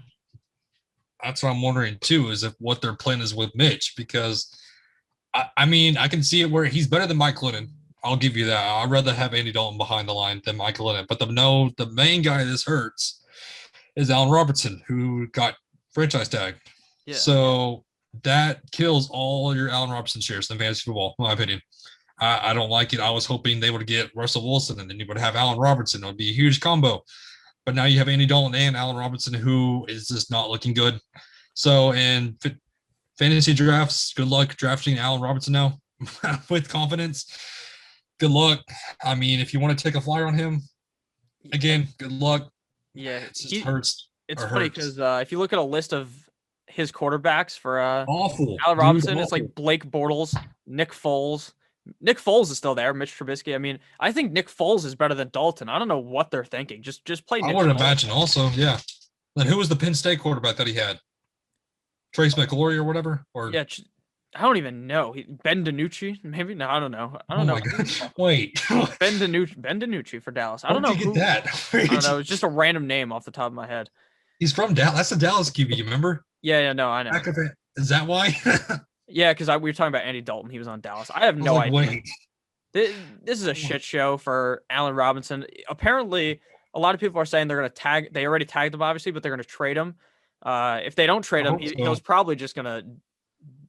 That's what I'm wondering, too, is if what their plan is with Mitch, because, I mean, I can see it where he's better than Mike Glennon. I'll give you that. I'd rather have Andy Dalton behind the line than Mike Glennon. But the main guy this hurts is Allen Robertson, who got franchise tagged. Yeah. So that kills all your Allen Robertson shares in fantasy football, in my opinion. I don't like it. I was hoping they would get Russell Wilson, and then you would have Allen Robertson. It would be a huge combo. But now you have Andy Dalton and Allen Robinson, who is just not looking good. So in fantasy drafts, good luck drafting Allen Robinson now with confidence. Good luck. I mean, if you want to take a flyer on him, again, good luck. Yeah, it just hurts. It's funny because if you look at a list of his quarterbacks for awful Allen Robinson, it's like Blake Bortles, Nick Foles. Nick Foles is still there. Mitch Trubisky. I mean, I think Nick Foles is better than Dalton. I don't know what they're thinking. Just play Nick I would Foles. Imagine also, yeah. Then who was the Penn State quarterback that he had? Trace McGlory or whatever? Or yeah, I don't even know. Ben DiNucci, maybe? No, I don't know. I don't know. My God. Wait. Ben DiNucci for Dallas. I don't know. Get that? I don't know. It's just a random name off the top of my head. He's from Dallas. That's a Dallas QB. You remember? Yeah, no, I know. Is that why? Yeah, because we were talking about Andy Dalton. He was on Dallas. I have I was no like, idea. wait. This is a shit show for Allen Robinson. Apparently, a lot of people are saying they're going to tag. They already tagged him, obviously, but they're going to trade him. If they don't trade him, he was probably just going to.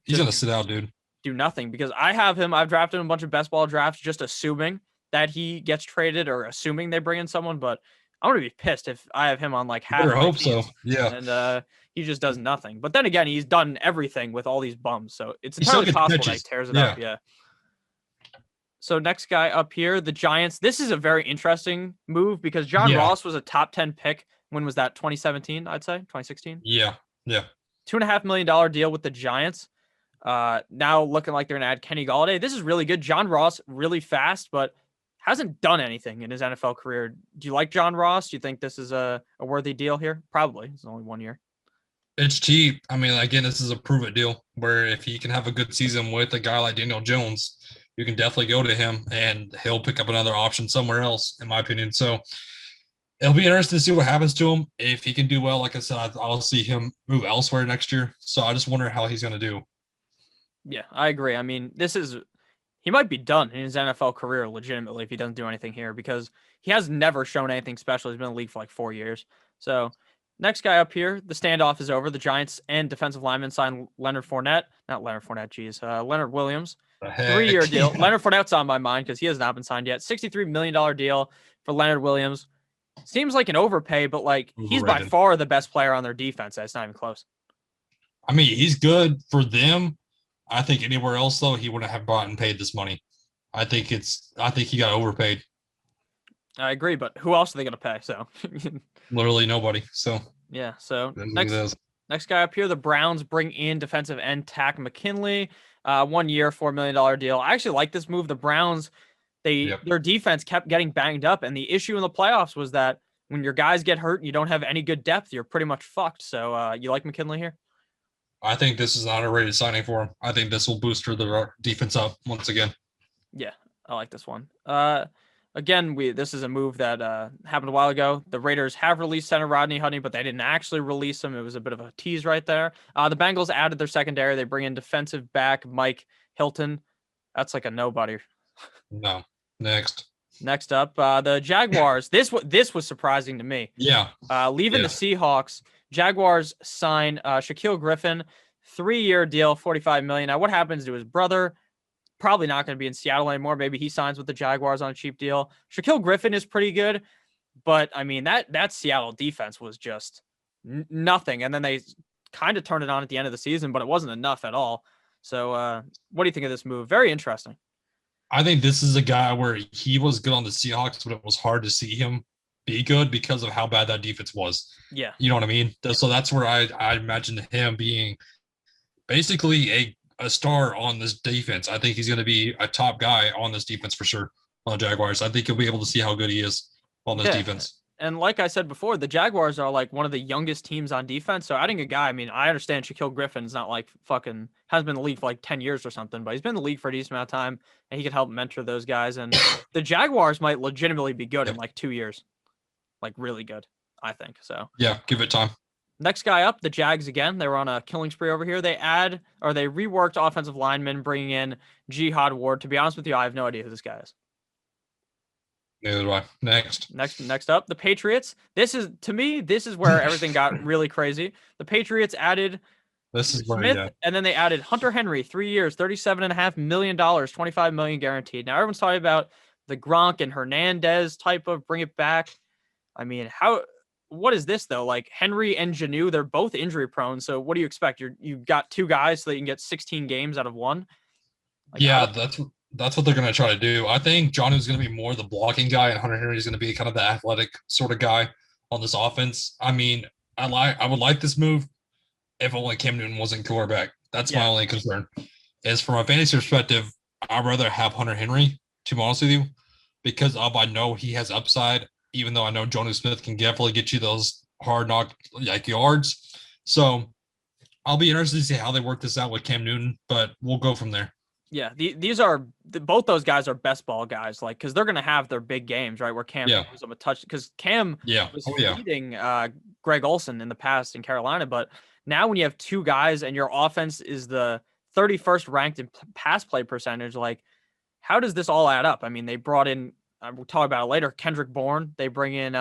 He's going to sit out, dude. Do nothing because I have him. I've drafted him a bunch of best ball drafts, just assuming that he gets traded or assuming they bring in someone. But I'm going to be pissed if I have him on like half. I hope so. Yeah. And he just does nothing. But then again, he's done everything with all these bums, so it's entirely possible that he tears it up. Yeah. So next guy up here, the Giants. This is a very interesting move because John Ross was a top 10 pick. When was that? 2017, I'd say. 2016? Yeah. $2.5 million deal with the Giants. Now looking like they're going to add Kenny Golladay. This is really good. John Ross, really fast, but hasn't done anything in his NFL career. Do you like John Ross? Do you think this is a worthy deal here? Probably. It's only 1 year. It's cheap. I mean, again, this is a prove-it deal where if he can have a good season with a guy like Daniel Jones, you can definitely go to him and he'll pick up another option somewhere else, in my opinion. So it'll be interesting to see what happens to him. If he can do well, like I said, I'll see him move elsewhere next year. So I just wonder how he's going to do. Yeah, I agree. I mean, he might be done in his NFL career legitimately if he doesn't do anything here because he has never shown anything special. He's been in the league for like 4 years. So next guy up here, the standoff is over. The Giants and defensive lineman signed Leonard Williams. 3-year deal. Leonard Fournette's on my mind because he has not been signed yet. $63 million deal for Leonard Williams. Seems like an overpay, but like he's by far the best player on their defense. That's not even close. I mean, he's good for them. I think anywhere else though, he wouldn't have bought and paid this money. I think he got overpaid. I agree, but who else are they going to pay? So literally nobody. So yeah. So next guy up here, the Browns bring in defensive end Takk McKinley. 1 year, $4 million deal. I actually like this move. The Browns, their defense kept getting banged up, and the issue in the playoffs was that when your guys get hurt and you don't have any good depth, you're pretty much fucked. So you like McKinley here? I think this is an underrated signing for him. I think this will boost the defense up once again. Yeah, I like this one. Again, this is a move that happened a while ago. The Raiders have released center Rodney Honey, but they didn't actually release him. It was a bit of a tease right there. The Bengals added their secondary. They bring in defensive back Mike Hilton. That's like a nobody. No. Next up, the Jaguars. This was surprising to me. Yeah. Leaving the Seahawks, Jaguars sign Shaquille Griffin, 3-year deal, $45 million. Now, what happens to his brother? Probably not going to be in Seattle anymore. Maybe he signs with the Jaguars on a cheap deal. Shaquille Griffin is pretty good, but I mean that Seattle defense was just nothing. And then they kind of turned it on at the end of the season, but it wasn't enough at all. So what do you think of this move? Very interesting. I think this is a guy where he was good on the Seahawks, but it was hard to see him be good because of how bad that defense was. Yeah. You know what I mean? So that's where I imagine him being basically a star on this defense. I think he's going to be a top guy on this defense for sure on the Jaguars. I think you'll be able to see how good he is on this defense. And like I said before, the Jaguars are like one of the youngest teams on defense. So adding a guy, I mean, I understand Shaquille Griffin's not like fucking has been in the league for like 10 years or something, but he's been in the league for a decent amount of time and he can help mentor those guys. And the Jaguars might legitimately be good in like 2 years, like really good, I think. So yeah, give it time. Next guy up, the Jags again. They were on a killing spree over here. They reworked offensive linemen, bringing in Jihad Ward. To be honest with you, I have no idea who this guy is. Neither do I. Next up, the Patriots. This is where everything got really crazy. The Patriots added Smith, and then they added Hunter Henry, 3 years, $37.5 million, $25 million guaranteed. Now everyone's talking about the Gronk and Hernandez type of bring it back. I mean, what is this though? Like Henry and Jonnu, they're both injury prone. So what do you expect? You've got two guys so that you can get 16 games out of one. Like, that's what they're going to try to do. I think Jonnu's going to be more the blocking guy, and Hunter Henry is going to be kind of the athletic sort of guy on this offense. I mean, I would like this move if only Cam Newton wasn't quarterback. That's my only concern. Is from a fantasy perspective, I'd rather have Hunter Henry, to be honest with you, because I know he has upside, even though I know Jonnu Smith can definitely get you those hard knock like yards. So I'll be interested to see how they work this out with Cam Newton, but we'll go from there. Yeah, both those guys are best ball guys, like because they're gonna have their big games, right? Where Cam gives them a touch because Cam was leading Greg Olsen in the past in Carolina. But now when you have two guys and your offense is the 31st ranked in pass play percentage, like how does this all add up? I mean, they brought in, we'll talk about it later, Kendrick Bourne. They bring in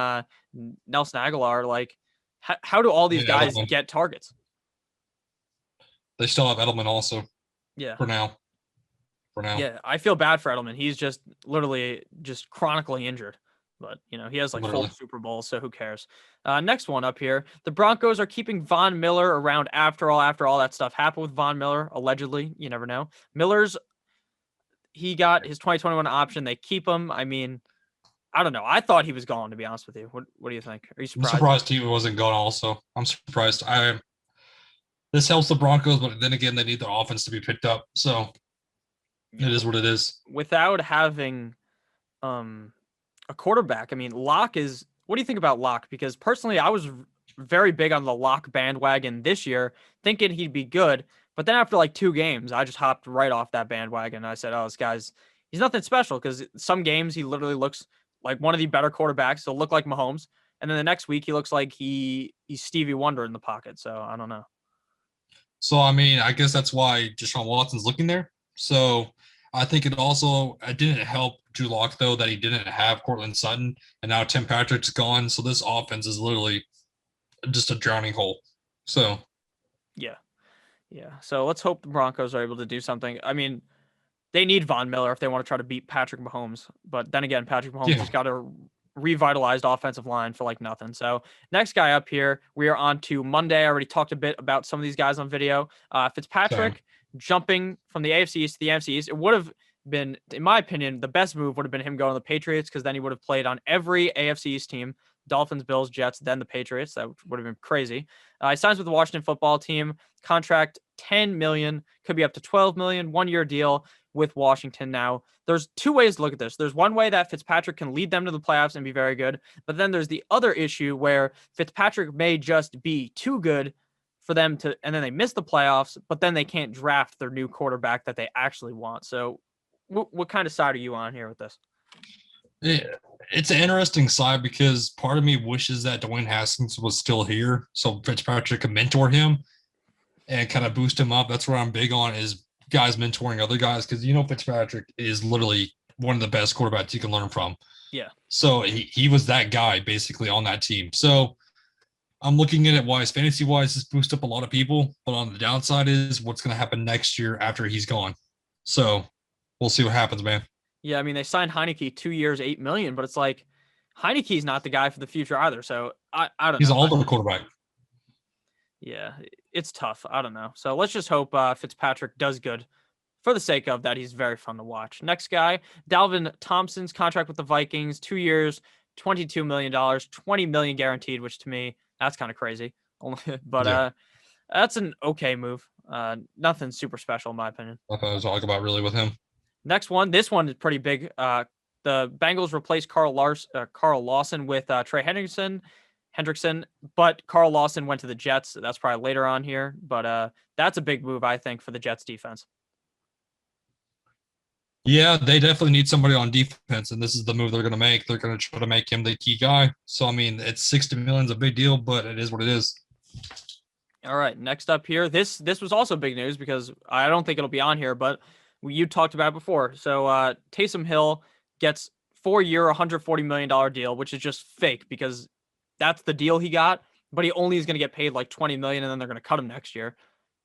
Nelson Aguilar. Like, how do all these guys Edelman. get targets? They still have Edelman also Yeah. for now. Yeah, I feel bad for Edelman. He's just literally just chronically injured. But, he has like Literally. 4 Super Bowls, so who cares? Next one up here. The Broncos are keeping Von Miller around after all that stuff happened with Von Miller, allegedly. You never know. He got his 2021 option. They keep him. I mean, I don't know. I thought he was gone, to be honest with you. What do you think? Are you I'm surprised? surprised he wasn't gone also. I'm surprised. This helps the Broncos, but then again, they need their offense to be picked up. So it is what it is. Without having a quarterback, I mean, Locke is. What do you think about Locke? Because personally, I was very big on the Locke bandwagon this year, thinking he'd be good. But then after like 2 games, I just hopped right off that bandwagon. I said, "Oh, this guy's he's nothing special." Because some games he literally looks like one of the better quarterbacks. He'll look like Mahomes, and then the next week he looks like he's Stevie Wonder in the pocket. So I don't know. So I mean, I guess that's why Deshaun Watson's looking there. So I think it didn't help Drew Lock though that he didn't have Cortland Sutton, and now Tim Patrick's gone. So this offense is literally just a drowning hole. So Yeah. So let's hope the Broncos are able to do something. I mean, they need Von Miller if they want to try to beat Patrick Mahomes. But then again, Patrick Mahomes just got a revitalized offensive line for like nothing. So next guy up here, we are on to Monday. I already talked a bit about some of these guys on video. Fitzpatrick jumping from the AFC East to the NFC East. It would have been, in my opinion, the best move would have been him going to the Patriots, because then he would have played on every AFC East team. Dolphins, Bills, Jets, then the Patriots. That would have been crazy. He signs with the Washington football team. Contract $10 million, could be up to $12 million, 1-year deal with Washington. Now, there's 2 ways to look at this. There's one way that Fitzpatrick can lead them to the playoffs and be very good, but then there's the other issue where Fitzpatrick may just be too good for them to, and then they miss the playoffs, but then they can't draft their new quarterback that they actually want. So, what kind of side are you on here with this? It's an interesting side because part of me wishes that Dwayne Haskins was still here so Fitzpatrick could mentor him and kind of boost him up. That's what I'm big on, is guys mentoring other guys, because Fitzpatrick is literally one of the best quarterbacks you can learn from. Yeah. So he was that guy basically on that team. So I'm looking at it wise, fantasy wise, this boosts up a lot of people, but on the downside is what's going to happen next year after he's gone. So we'll see what happens, man. Yeah, I mean, they signed Heineke 2 years, $8 million, but it's like Heineke's not the guy for the future either. So I don't know. He's an older quarterback. Yeah, it's tough. I don't know. So let's just hope Fitzpatrick does good. For the sake of that, he's very fun to watch. Next guy, Dalvin Thompson's contract with the Vikings, 2 years, $22 million, $20 million guaranteed, which to me, that's kind of crazy. But that's an okay move. Nothing super special in my opinion. Nothing to talk about really with him. Next one, this one is pretty big. The Bengals replaced Carl Lawson with Trey Hendrickson, but Carl Lawson went to the Jets. So that's probably later on here, but that's a big move, I think, for the Jets defense. Yeah, they definitely need somebody on defense, and this is the move they're going to make. They're going to try to make him the key guy. So, I mean, it's $60 million is a big deal, but it is what it is. All right, next up here. This was also big news because I don't think it'll be on here, but you talked about it before. So Taysom Hill gets 4-year, $140 million deal, which is just fake because that's the deal he got, but he only is going to get paid like $20 million, and then they're going to cut him next year.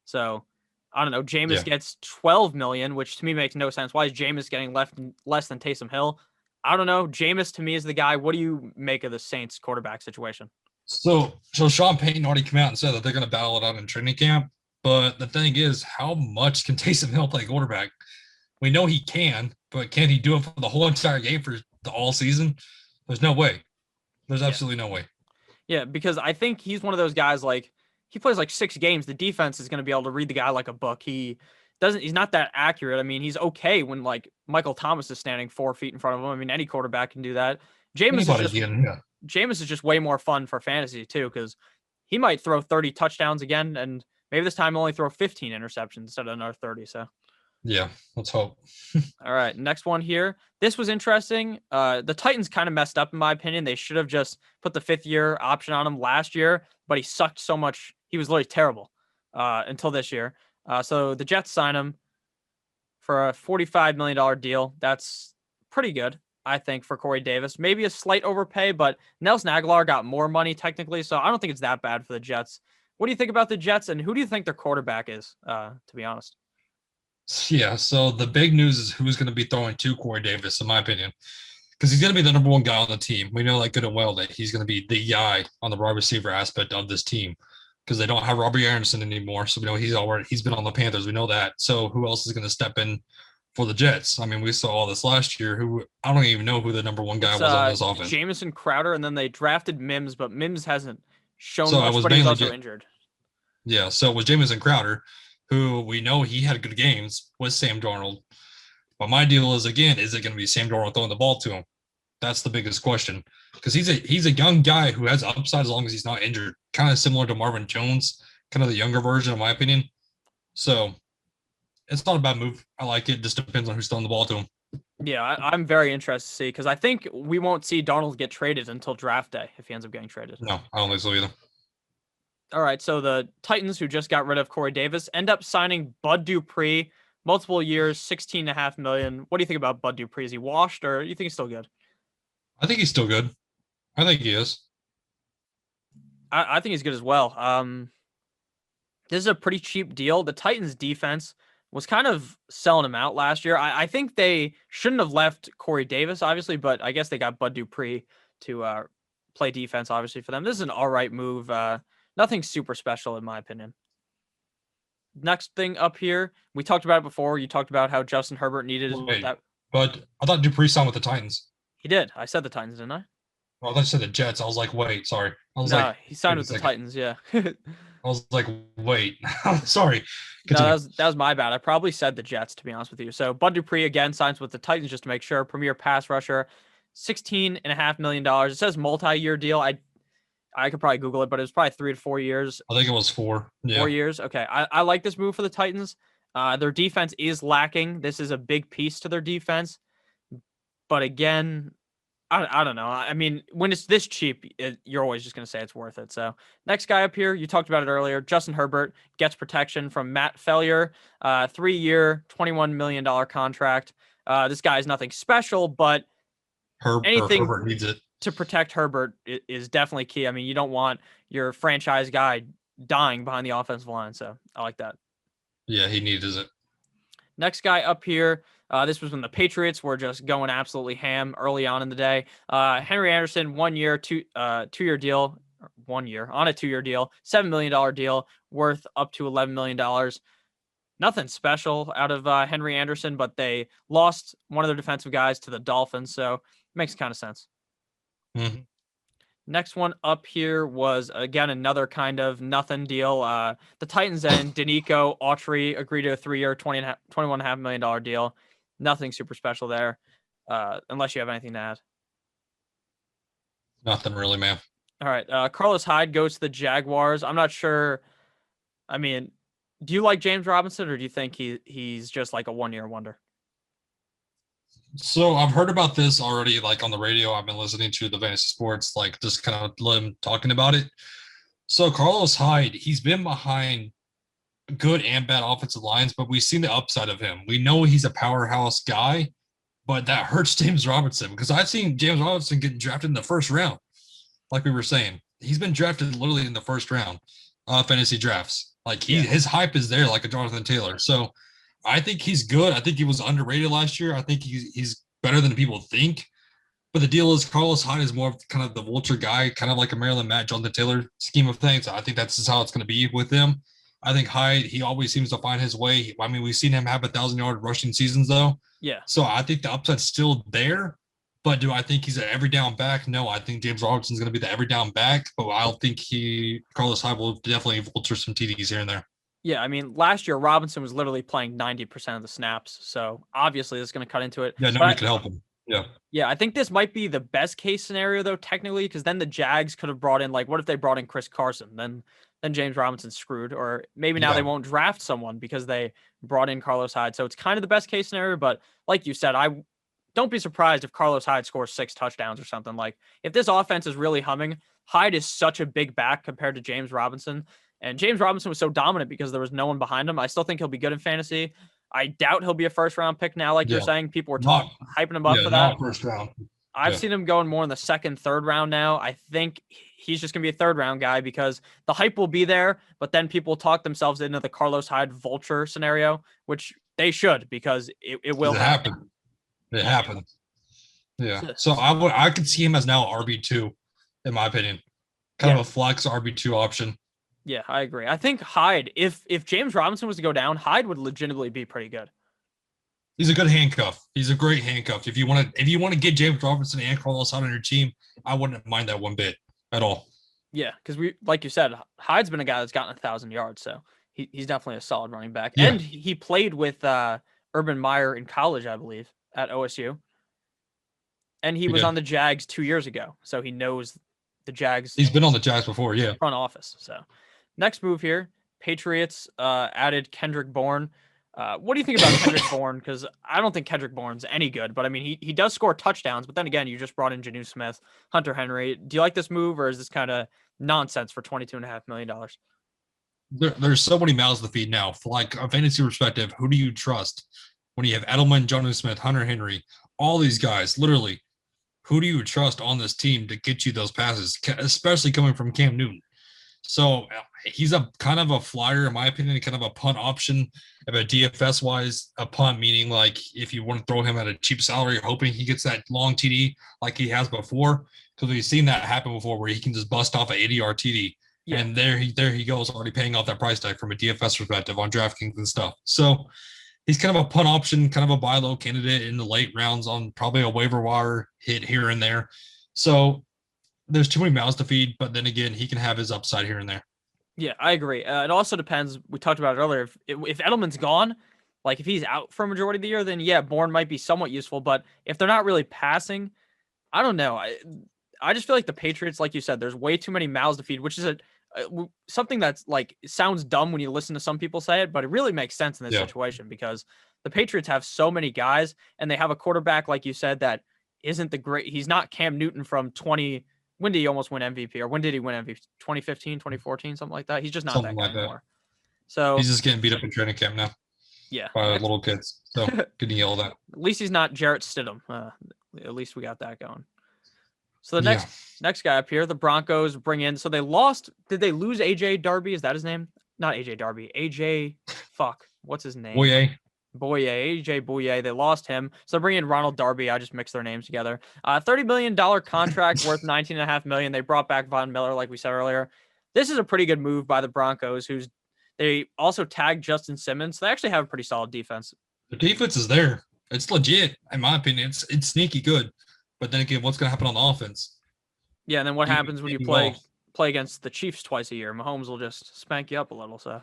So I don't know. Jameis gets $12 million, which to me makes no sense. Why is Jameis getting less than Taysom Hill? I don't know. Jameis to me is the guy. What do you make of the Saints quarterback situation? So Sean Payton already came out and said that they're going to battle it out in training camp. But the thing is, how much can Taysom Hill play quarterback? We know he can, but can he do it for the whole entire game for the all season? There's no way. There's absolutely no way. Yeah, because I think he's one of those guys, like, he plays like 6 games. The defense is going to be able to read the guy like a book. He's not that accurate. I mean, he's okay when like Michael Thomas is standing 4 feet in front of him. I mean, any quarterback can do that. Jameis is just way more fun for fantasy too, because he might throw 30 touchdowns again, and maybe this time he'll only throw 15 interceptions instead of another 30. So Yeah, let's hope. All right, next one here. This was interesting. The Titans kind of messed up in my opinion. They should have just put the 5th-year option on him last year, but he sucked so much. He was literally terrible until this year. So the Jets sign him for a $45 million deal. That's pretty good, I think, for Corey Davis. Maybe a slight overpay, but Nelson Aguilar got more money technically, so I don't think it's that bad for the Jets. What do you think about the Jets, and who do you think their quarterback is, to be honest? Yeah, so the big news is who's going to be throwing to Corey Davis, in my opinion, because he's going to be the number one guy on the team. We know that good and well that he's going to be the guy on the wide receiver aspect of this team because they don't have Robbie Anderson anymore. So we know he's been on the Panthers. We know that. So who else is going to step in for the Jets? I mean, we saw all this last year. Who I don't even know who the number one guy was on this offense. Jamison Crowder, and then they drafted Mims, but Mims hasn't shown So much, but he's also injured. Yeah, so it was Jamison Crowder, who we know he had good games with Sam Darnold. But my deal is, again, is it going to be Sam Darnold throwing the ball to him? That's the biggest question because he's a young guy who has upside as long as he's not injured. Kind of similar to Marvin Jones, kind of the younger version, in my opinion. So it's not a bad move. I like it. Just depends on who's throwing the ball to him. Yeah, I'm very interested to see because I think we won't see Darnold get traded until draft day if he ends up getting traded. No, I don't think so either. All right, so the Titans, who just got rid of Corey Davis, end up signing Bud Dupree, multiple years, $16.5 million. What do you think about Bud Dupree? Is he washed, or you think he's still good? I think he's still good. I think he is. I think he's good as well. This is a pretty cheap deal. The Titans defense was kind of selling him out last year. I think they shouldn't have left Corey Davis, obviously, but I guess they got Bud Dupree to play defense, obviously, for them. This is an all right move. Nothing super special, in my opinion. Next thing up here, we talked about it before. You talked about how Justin Herbert needed that. But I thought Dupree signed with the Titans. He did. I said the Titans, didn't I? Well, I thought you said the Jets. I was like, wait, sorry. I was like, he signed with the Titans, yeah. I was like, wait, sorry. No, that was my bad. I probably said the Jets, to be honest with you. So Bud Dupree again signs with the Titans just to make sure. Premier pass rusher, $16.5 million. It says multi-year deal. I could probably Google it, but it was probably 3 to 4 years. I think it was 4. Yeah. 4 years. Okay. I like this move for the Titans. Their defense is lacking. This is a big piece to their defense. But again, I don't know. I mean, when it's this cheap, you're always just going to say it's worth it. So next guy up here, you talked about it earlier. Justin Herbert gets protection from Matt Fellier, 3-year, $21 million contract. This guy is nothing special, but anything Herbert needs it. To protect Herbert is definitely key. I mean, you don't want your franchise guy dying behind the offensive line. So I like that. Yeah, he needs it. Next guy up here. This was when the Patriots were just going absolutely ham early on in the day. Henry Anderson, 1 year, two-year deal, 1 year on a 2-year deal, $7 million deal worth up to $11 million. Nothing special out of Henry Anderson, but they lost one of their defensive guys to the Dolphins, so it makes kind of sense. Mm-hmm. Next one up here was, again, another kind of nothing deal. The Titans and Danico Autry agreed to a 3-year, $21.5 million deal. Nothing super special there, unless you have anything to add. Nothing really, man. All right. Carlos Hyde goes to the Jaguars. I'm not sure. I mean, do you like James Robinson, or do you think he's just like a 1-year wonder? So I've heard about this already, like on the radio. I've been listening to the Fantasy Sports, like just kind of them talking about it. So Carlos Hyde, he's been behind good and bad offensive lines, but we've seen the upside of him. We know he's a powerhouse guy, but that hurts James Robinson because I've seen James Robinson getting drafted in the first round. Like we were saying, he's been drafted literally in the first round, fantasy drafts. Like his hype is there, like a Jonathan Taylor. So I think he's good. I think he was underrated last year. I think he's better than people think. But the deal is Carlos Hyde is more of kind of the vulture guy, kind of like a Maryland Matt, Jonathan Taylor scheme of things. I think that's just how it's going to be with him. I think Hyde, he always seems to find his way. I mean, we've seen him have 1,000-yard rushing seasons, though. Yeah. So I think the upside's still there. But do I think he's an every down back? No, I think James Robinson's going to be the every down back. But I don't think Carlos Hyde will definitely vulture some TDs here and there. Yeah, I mean, last year Robinson was literally playing 90% of the snaps, so obviously it's going to cut into it. Yeah, nobody could help him. Yeah. Yeah, I think this might be the best case scenario, though, technically, because then the Jags could have brought in, like, what if they brought in Chris Carson? Then James Robinson's screwed, or maybe now they won't draft someone because they brought in Carlos Hyde. So it's kind of the best case scenario. But like you said, I don't be surprised if Carlos Hyde scores 6 touchdowns or something. Like if this offense is really humming, Hyde is such a big back compared to James Robinson. And James Robinson was so dominant because there was no one behind him. I still think he'll be good in fantasy. I doubt he'll be a first round pick now, like you're saying. People were hyping him up for that. Not first round. I've seen him going more in the second, third round now. I think he's just going to be a third round guy because the hype will be there, but then people talk themselves into the Carlos Hyde vulture scenario, which they should because it will happen. It happened. Yeah. So I could see him as now RB2, in my opinion. Kind of a flex RB2 option. Yeah, I agree. I think Hyde, if James Robinson was to go down, Hyde would legitimately be pretty good. He's a good handcuff. He's a great handcuff. If you want to get James Robinson and Carlos Hyde on your team, I wouldn't mind that one bit at all. Yeah, because like you said, Hyde's been a guy that's gotten 1,000 yards, so he's definitely a solid running back. Yeah. And he played with Urban Meyer in college, I believe, at OSU. And he was on the Jags 2 years ago, so he knows the Jags. He's been on the Jags before, yeah. Front office. So next move here, Patriots added Kendrick Bourne. What do you think about Kendrick Bourne? Because I don't think Kendrick Bourne's any good, but I mean, he does score touchdowns. But then again, you just brought in Jonnu Smith, Hunter Henry. Do you like this move, or is this kind of nonsense for $22.5 million? There's so many mouths to feed now. From like a fantasy perspective, who do you trust when you have Edelman, Jonnu Smith, Hunter Henry, all these guys? Literally, who do you trust on this team to get you those passes, especially coming from Cam Newton? So he's a kind of a flyer, in my opinion, kind of a punt option. If a DFS wise, a punt meaning like if you want to throw him at a cheap salary, hoping he gets that long TD like he has before, because we've seen that happen before where he can just bust off an 80-yard TD, and there he goes, already paying off that price tag from a DFS perspective on DraftKings and stuff. So he's kind of a punt option, kind of a buy low candidate in the late rounds on probably a waiver wire hit here and there. So there's too many mouths to feed, but then again, he can have his upside here and there. Yeah, I agree. It also depends. We talked about it earlier. If Edelman's gone, like if he's out for a majority of the year, then yeah, Bourne might be somewhat useful. But if they're not really passing, I don't know. I just feel like the Patriots, like you said, there's way too many mouths to feed, which is something that's like sounds dumb when you listen to some people say it, but it really makes sense in this situation because the Patriots have so many guys and they have a quarterback, like you said, that isn't the great. He's not Cam Newton from 20. When did he almost win MVP? Or when did he win MVP? 2015, 2014, something like that? He's just not something that guy anymore. So he's just getting beat up in training camp now. Yeah. By little kids. So good to yell that. At least he's not Jarrett Stidham. At least we got that going. So the next guy up here, the Broncos bring in. So they lost. Did they lose AJ Darby? Is that his name? Not AJ Darby. AJ. What's his name? AJ Bouye. They lost him. So they're bringing in Ronald Darby. I just mixed their names together. $30 million contract worth $19.5 million. They brought back Von Miller, like we said earlier. This is a pretty good move by the Broncos, they also tagged Justin Simmons. So they actually have a pretty solid defense. The defense is there. It's legit, in my opinion. It's sneaky good. But then again, what's going to happen on the offense? Yeah, and then what happens when you play against the Chiefs twice a year? Mahomes will just spank you up a little. So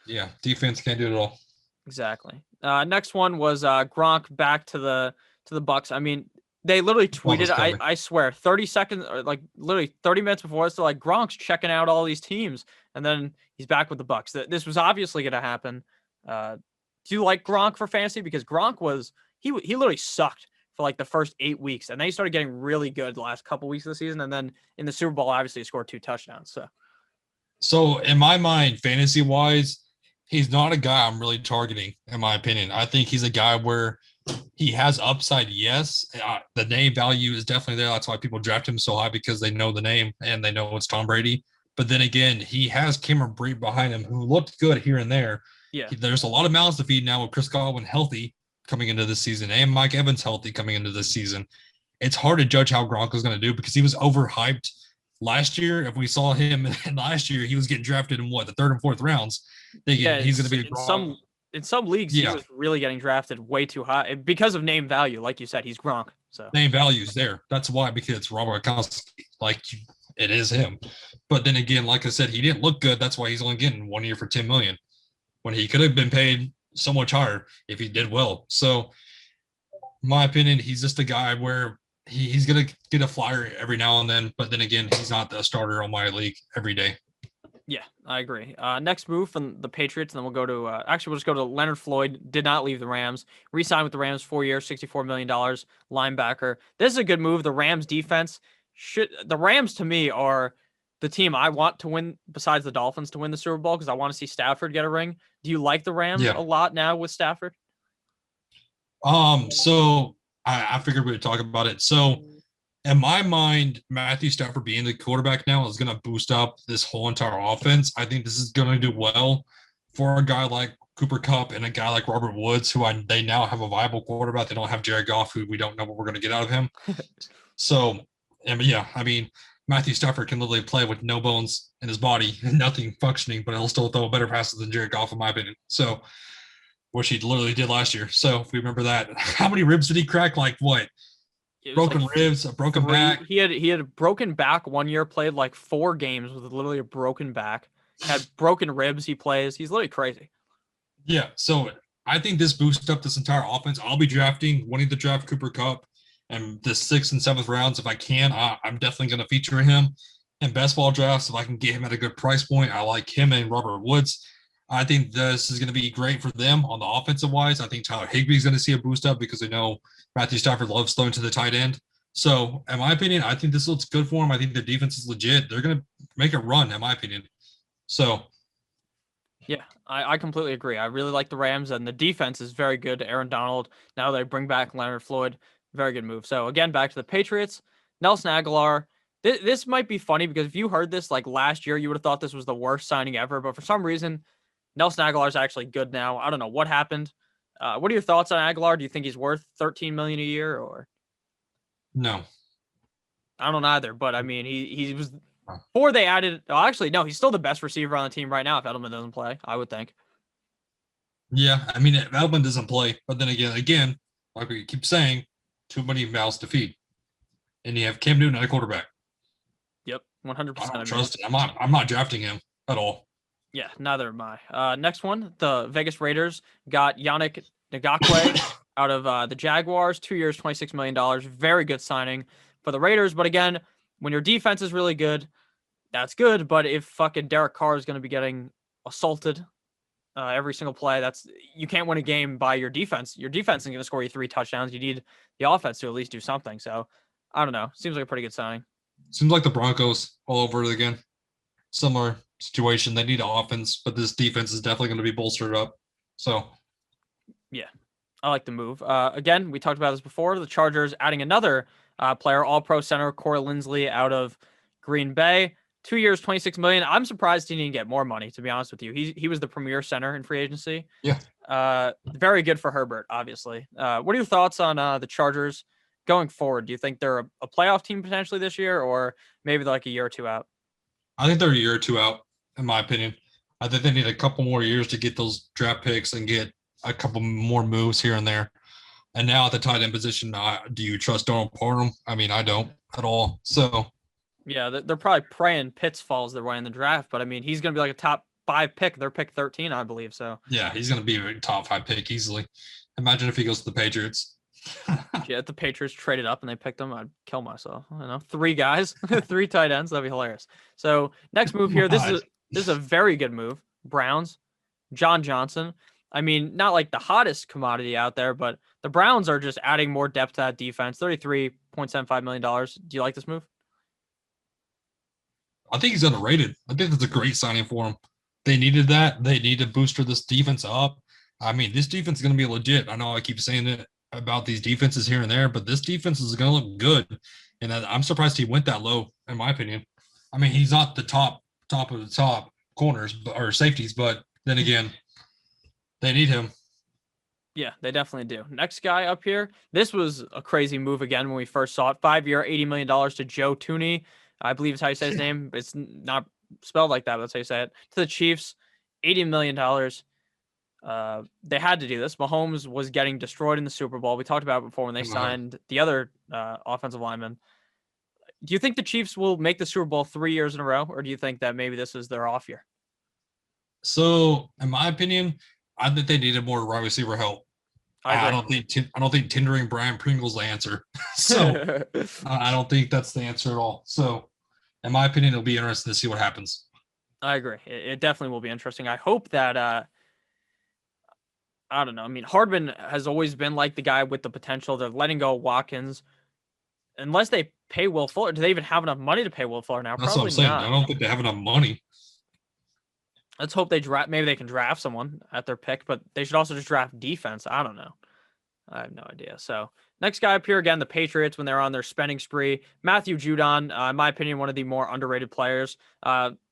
yeah, defense can't do it all. Exactly. Next one was Gronk back to the Bucks. I mean, they literally tweeted, I swear, 30 seconds or like literally 30 minutes before this, they're like, Gronk's checking out all these teams, and then he's back with the Bucks. This was obviously going to happen. Do you like Gronk for fantasy? Because Gronk he literally sucked for like the first 8 weeks, and then he started getting really good the last couple weeks of the season, and then in the Super Bowl, obviously, he scored 2 touchdowns. So in my mind, fantasy wise, he's not a guy I'm really targeting, in my opinion. I think he's a guy where he has upside, yes. The name value is definitely there. That's why people draft him so high, because they know the name and they know it's Tom Brady. But then again, he has Cameron Brate behind him who looked good here and there. Yeah. There's a lot of mouths to feed now with Chris Godwin healthy coming into this season and Mike Evans healthy coming into this season. It's hard to judge how Gronk is going to do because he was overhyped last year. If we saw him last year, he was getting drafted in the third and fourth rounds. He's going to be in some leagues. He was really getting drafted way too high because of name value. Like you said, he's Gronk. So name value is there. That's why, because it's Robert Gronkowski. It is him. But then again, like I said, he didn't look good. That's why he's only getting 1 year for $10 million when he could have been paid so much higher if he did well. So, in my opinion, he's just a guy where he's going to get a flyer every now and then. But then again, he's not the starter on my league every day. Yeah, I agree. Next move from the Patriots, and then we'll go to actually we'll just go to Leonard Floyd. Did not leave the Rams. Re-signed with the Rams, 4 years, $64 million. Linebacker. This is a good move. The Rams defense should. The Rams to me are the team I want to win, besides the Dolphins, to win the Super Bowl because I want to see Stafford get a ring. Do you like the Rams Yeah. a lot now with Stafford? So I figured we would talk about it. So in my mind, Matthew Stafford being the quarterback now is going to boost up this whole entire offense. I think this is going to do well for a guy like Cooper Kupp and a guy like Robert Woods, they now have a viable quarterback. They don't have Jared Goff, who we don't know what we're going to get out of him. So, yeah, I mean, Matthew Stafford can literally play with no bones in his body, nothing functioning, but he'll still throw better passes than Jared Goff, in my opinion. So, which he literally did last year. So, if we remember that, how many ribs did he crack? Like what? Broken like ribs, a broken back. He had a broken back one year. Played like 4 games with literally a broken back. Had broken ribs. He plays. He's literally crazy. Yeah, so I think this boosts up this entire offense. I'll be wanting to draft Cooper Kupp and the 6th and 7th rounds if I can. I'm definitely going to feature him in best ball drafts if I can get him at a good price point. I like him and Robert Woods. I think this is going to be great for them on the offensive wise. I think Tyler Higbee's going to see a boost up because they know Matthew Stafford loves throwing to the tight end. So, in my opinion, I think this looks good for him. I think the defense is legit. They're going to make a run, in my opinion. So, yeah, I completely agree. I really like the Rams, and the defense is very good. Aaron Donald. Now they bring back Leonard Floyd. Very good move. So, again, back to the Patriots. Nelson Aguilar. This might be funny because if you heard this like last year, you would have thought this was the worst signing ever. But for some reason, Nelson Aguilar is actually good now. I don't know what happened. What are your thoughts on Aguilar? Do you think he's worth $13 million a year, or no. I don't either? But I mean, he was before they added. Oh, actually, no, he's still the best receiver on the team right now. If Edelman doesn't play, I would think. Yeah, I mean, Edelman doesn't play, but then again, like we keep saying, too many mouths to feed, and you have Cam Newton at a quarterback. Yep, 100%. I don't trust it. I'm not drafting him at all. Yeah, neither am I. Next one, the Vegas Raiders got Yannick Ngakoue out of the Jaguars. 2 years, $26 million. Very good signing for the Raiders. But again, when your defense is really good, that's good. But if fucking Derek Carr is going to be getting assaulted every single play, you can't win a game by your defense. Your defense isn't going to score you 3 touchdowns. You need the offense to at least do something. So I don't know. Seems like a pretty good signing. Seems like the Broncos all over it again. Similar situation. They need offense, but this defense is definitely going to be bolstered up. So, yeah, I like the move. Again, we talked about this before. The Chargers adding another player, All-Pro center Corey Linsley out of Green Bay. 2 years, $26 million. I'm surprised he didn't get more money, to be honest with you. He was the premier center in free agency. Yeah. Very good for Herbert, obviously. What are your thoughts on the Chargers going forward? Do you think they're a playoff team potentially this year, or maybe they're like a year or two out? I think they're a year or two out, in my opinion. I think they need a couple more years to get those draft picks and get a couple more moves here and there. And now at the tight end position, do you trust Donald Parham? I mean, I don't at all. So, yeah, they're probably praying Pitts falls their way in the draft, but I mean, he's going to be like a top 5 pick. They're pick 13, I believe. So, yeah, he's going to be a top 5 pick easily. Imagine if he goes to the Patriots. Yeah, if the Patriots traded up and they picked him, I'd kill myself. 3 guys, 3 tight ends. That'd be hilarious. So next move here. This is a very good move. Browns, John Johnson. I mean, not like the hottest commodity out there, but the Browns are just adding more depth to that defense. $33.75 million. Do you like this move? I think he's underrated. I think that's a great signing for him. They needed that. They need to booster this defense up. I mean, this defense is going to be legit. I know I keep saying it about these defenses here and there, but this defense is going to look good. And I'm surprised he went that low, in my opinion. I mean, he's not the top of the top corners or safeties, but then again, they need him. Yeah, they definitely do. Next guy up here. This was a crazy move again when we first saw it. 5-year, $80 million to Joe Tooney. I believe is how you say his name. It's not spelled like that, but that's how you say it. To the Chiefs, $80 million. They had to do this. Mahomes was getting destroyed in the Super Bowl. We talked about it before when they signed the other offensive lineman. Do you think the Chiefs will make the Super Bowl 3 years in a row, or do you think that maybe this is their off year? So, in my opinion, I think they needed more wide receiver help. I don't think tendering Brian Pringle's the answer. So I don't think that's the answer at all. So, in my opinion, it'll be interesting to see what happens. I agree. It definitely will be interesting. I hope that I don't know. I mean, Hardman has always been like the guy with the potential. They're letting go of Watkins unless they pay Will Fuller. Do they even have enough money to pay Will Fuller now? That's what I'm Probably saying. I not. don't think they have enough money. Let's hope they draft. Maybe they can draft someone at their pick, but they should also just draft defense. I don't know. I have no idea. So next guy up here again, the Patriots when they're on their spending spree. Matthew Judon, in my opinion, one of the more underrated players.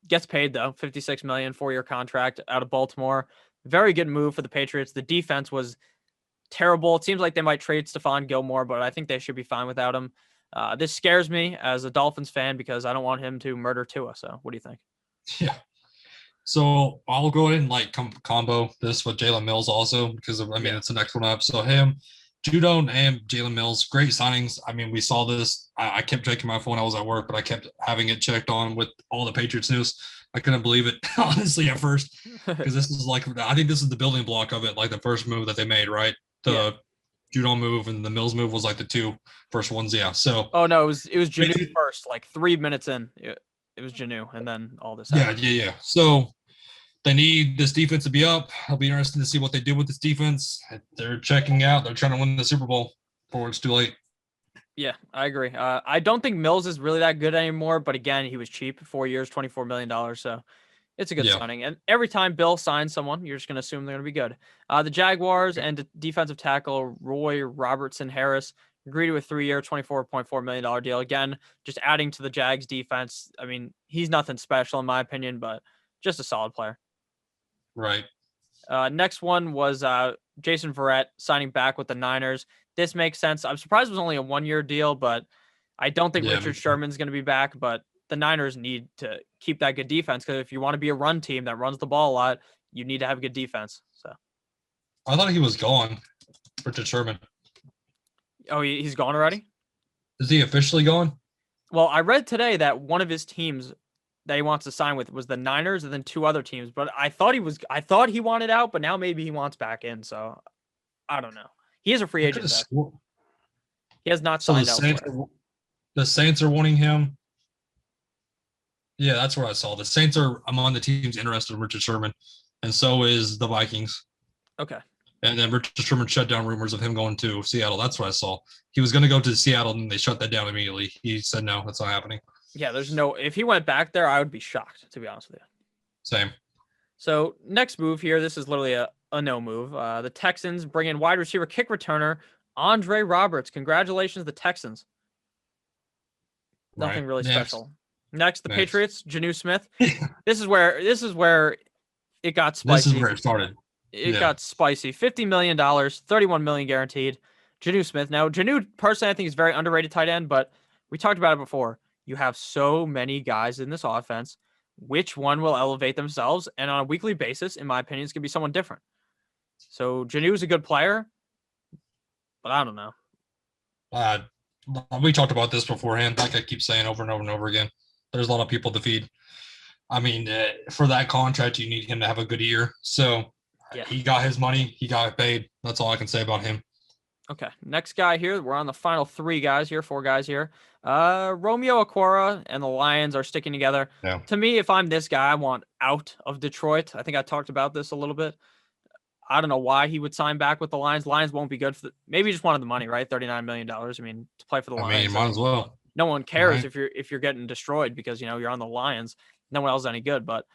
Gets paid though, $56 million 4-year contract out of Baltimore. Very good move for the Patriots. The defense was terrible. It seems like they might trade Stephon Gilmore, but I think they should be fine without him. This scares me as a Dolphins fan because I don't want him to murder Tua. So what do you think? Yeah. So I'll go ahead and combo this with Jalen Mills also because it's the next one up. So him, Judon and Jalen Mills, great signings. I mean, we saw this. I kept checking my phone. I was at work, but I kept having it checked on with all the Patriots news. I couldn't believe it, honestly, at first, because this is I think this is the building block of it, like the first move that they made, right? The Judon move and the Mills move was like the two first ones. Yeah. So. Oh no, it was Jonnu first, like 3 minutes in. It was Jonnu, and then all this happened. Yeah. So they need this defense to be up. It'll be interesting to see what they do with this defense. They're checking out. They're trying to win the Super Bowl before it's too late. Yeah, I agree. I don't think Mills is really that good anymore, but again, he was cheap. 4 years, $24 million. So it's a good signing. And every time Bill signs someone, you're just going to assume they're going to be good. The Jaguars and defensive tackle Roy Robertson Harris agreed to a 3-year, $24.4 million deal. Again, just adding to the Jags defense. I mean, he's nothing special in my opinion, but just a solid player. Right. Next one was Jason Verrett signing back with the Niners. This makes sense. I'm surprised it was only a 1-year deal, but I don't think Richard Sherman's going to be back. But the Niners need to keep that good defense because if you want to be a run team that runs the ball a lot, you need to have good defense. So I thought he was gone, Richard Sherman. Oh, he's gone already? Is he officially gone? Well, I read today that one of his teams that he wants to sign with was the Niners and then 2 other teams. But I thought he wanted out, but now maybe he wants back in. So I don't know. He is a free agent. He has not signed out. The Saints are wanting him. Yeah, that's where I saw. The Saints are among the teams interested in Richard Sherman, and so is the Vikings. Okay. And then Richard Sherman shut down rumors of him going to Seattle. That's what I saw. He was going to go to Seattle, and they shut that down immediately. He said, no, that's not happening. Yeah, if he went back there, I would be shocked, to be honest with you. Same. So next move here, this is literally a no move. The Texans bring in wide receiver kick returner Andre Roberts. Congratulations, the Texans. Nothing really special. Next, the Patriots, Jonnu Smith. This is where it got spicy. This is where it started. It got spicy. $50 million, $31 million guaranteed. Jonnu Smith. Now, Jonnu, personally, I think is very underrated tight end, but we talked about it before. You have so many guys in this offense. Which one will elevate themselves? And on a weekly basis, in my opinion, it's going to be someone different. So Jonnu is a good player, but I don't know. We talked about this beforehand. Like I keep saying over and over and over again, there's a lot of people to feed. I mean, for that contract, you need him to have a good year. So he got his money. He got paid. That's all I can say about him. Okay, next guy here. We're on the final 4 guys here. Romeo Okwara and the Lions are sticking together. Yeah. To me, if I'm this guy, I want out of Detroit. I think I talked about this a little bit. I don't know why he would sign back with the Lions. Lions won't be good for maybe he just wanted the money, right? $39 million. I mean, to play for the Lions. I mean, might as well. No one cares if you're getting destroyed because you're on the Lions. No one else is any good, but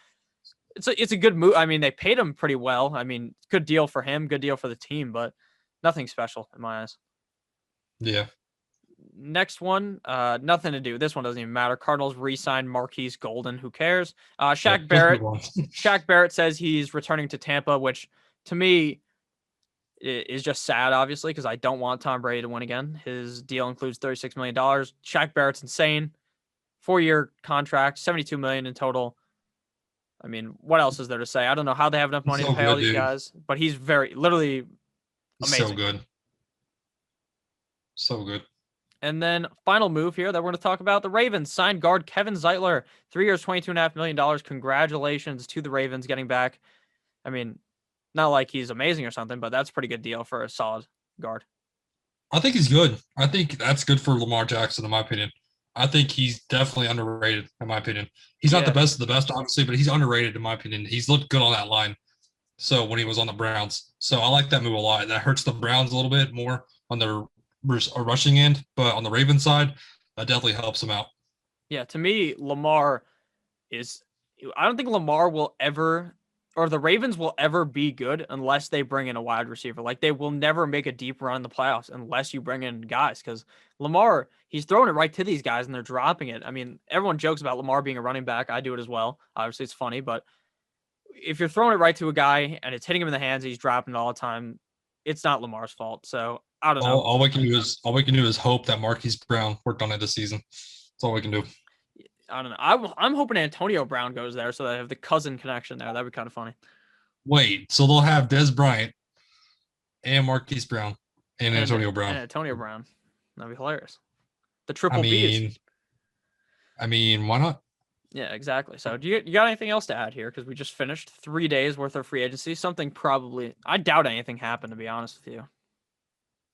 it's a good move. I mean, they paid him pretty well. I mean, good deal for him, good deal for the team, but nothing special in my eyes. Yeah. Next one, nothing to do. This one doesn't even matter. Cardinals re-signed Marquise Golden. Who cares? Shaq Barrett. Shaq Barrett says he's returning to Tampa, which to me is just sad, obviously, because I don't want Tom Brady to win again. His deal includes $36 million. Shaq Barrett's insane. 4-year contract, $72 million in total. I mean, what else is there to say? I don't know how they have enough money to pay all these guys, but he's literally amazing. So good. So good. And then final move here that we're going to talk about, the Ravens signed guard Kevin Zeitler, 3 years, $22.5 million. Congratulations to the Ravens getting back. I mean, not like he's amazing or something, but that's a pretty good deal for a solid guard. I think he's good. I think that's good for Lamar Jackson, in my opinion. I think he's definitely underrated, in my opinion. He's not the best of the best, obviously, but he's underrated, in my opinion. He's looked good on that line. So when he was on the Browns. So I like that move a lot. That hurts the Browns a little bit more on the rushing end, but on the Ravens side, that definitely helps him out. Yeah, to me, Lamar is. I don't think Lamar will ever, or the Ravens will ever be good unless they bring in a wide receiver. Like they will never make a deep run in the playoffs unless you bring in guys. Because Lamar, he's throwing it right to these guys and they're dropping it. I mean, everyone jokes about Lamar being a running back. I do it as well. Obviously, it's funny, but if you're throwing it right to a guy and it's hitting him in the hands, he's dropping it all the time. It's not Lamar's fault. So I don't know. All we can do is hope that Marquise Brown worked on it this season. That's all we can do. I don't know. I'm hoping Antonio Brown goes there so that I have the cousin connection there. That'd be kind of funny. Wait, so they'll have Des Bryant and Marquise Brown and Antonio Brown. And Antonio Brown. That'd be hilarious. The triple Bs. I mean, why not? Yeah, exactly. So you got anything else to add here? Because we just finished 3 days worth of free agency. Something probably, I doubt anything happened, to be honest with you.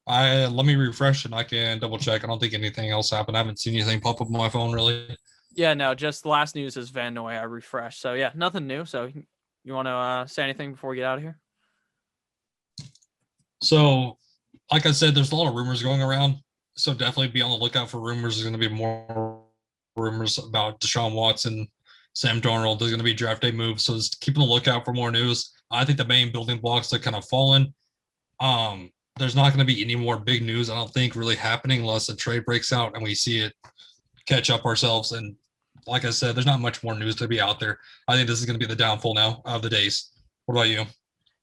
Let me refresh and I can double check. I don't think anything else happened. I haven't seen anything pop up on my phone really. Yeah, no, just the last news is Van Noy. I refreshed. So yeah, nothing new. So you want to say anything before we get out of here? So, like I said, there's a lot of rumors going around. So definitely be on the lookout for rumors. There's going to be more rumors about Deshaun Watson, Sam Darnold. There's going to be draft day moves. So just keep on the lookout for more news. I think the main building blocks are kind of fallen. There's not going to be any more big news, I don't think, really happening unless a trade breaks out and we see it catch up ourselves. And like I said, there's not much more news to be out there. I think this is going to be the downfall now of the days. What about you?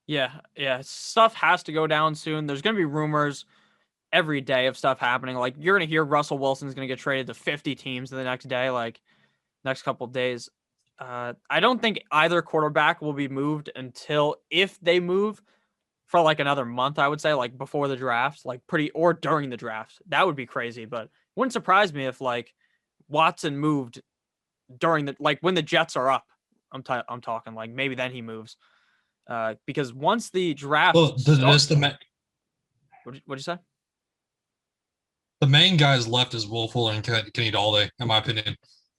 Yeah. Stuff has to go down soon. There's going to be rumors every day of stuff happening. Like you're going to hear Russell Wilson's going to get traded to 50 teams the next day, like next couple of days. I don't think either quarterback will be moved until if they move for like another month, I would say, like before the draft, like or during the draft. That would be crazy, but wouldn't surprise me if like Watson moved during when the Jets are up. I'm talking like maybe then he moves. Because once the draft what'd you say? The main guys left is Will Fuller and Kenny Dalton, in my opinion,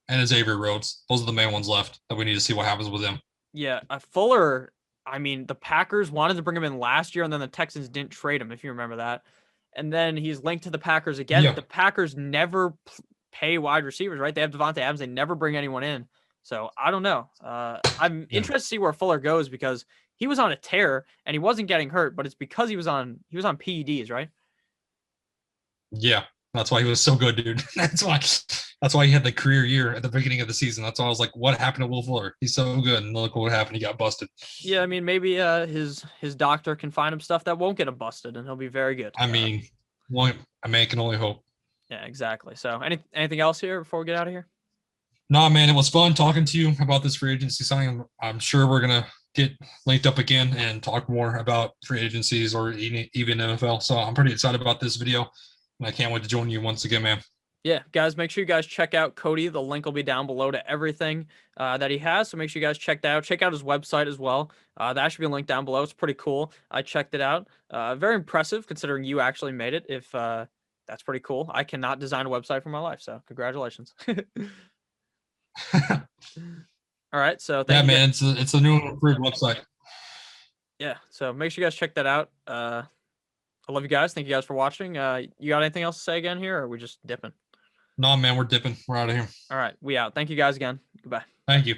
and Xavier Rhodes. Those are the main ones left that we need to see what happens with them. Yeah, Fuller, I mean, the Packers wanted to bring him in last year, and then the Texans didn't trade him, if you remember that. And then he's linked to the Packers again. Yeah. The Packers never pay wide receivers, right? They have Devontae Adams. They never bring anyone in. So I don't know. I'm interested to see where Fuller goes because he was on a tear and he wasn't getting hurt, but it's because he was on PEDs, right? Yeah, that's why he was so good, dude. That's why he had the career year at the beginning of the season. That's why I was like, what happened to Will Fuller? He's so good, and look what happened. He got busted. Yeah, I mean, maybe his doctor can find him stuff that won't get him busted, and he'll be very good. I mean, I can only hope. Yeah, exactly. So, anything else here before we get out of here? Nah, man, it was fun talking to you about this free agency signing. I'm sure we're gonna get linked up again and talk more about free agencies or even NFL. So I'm pretty excited about this video. And I can't wait to join you once again, man. Yeah, guys, make sure you guys check out Cody. The link will be down below to everything that he has. So make sure you guys check that out. Check out his website as well. That should be a link down below. It's pretty cool. I checked it out. Very impressive considering you actually made it. If that's pretty cool. I cannot design a website for my life. So congratulations. All right. So thank you, man. It's a new improved website. Yeah. So make sure you guys check that out. I love you guys. Thank you guys for watching. You got anything else to say again here, or are we just dipping? No, man, we're dipping. We're out of here. All right. We out. Thank you guys again. Goodbye. Thank you.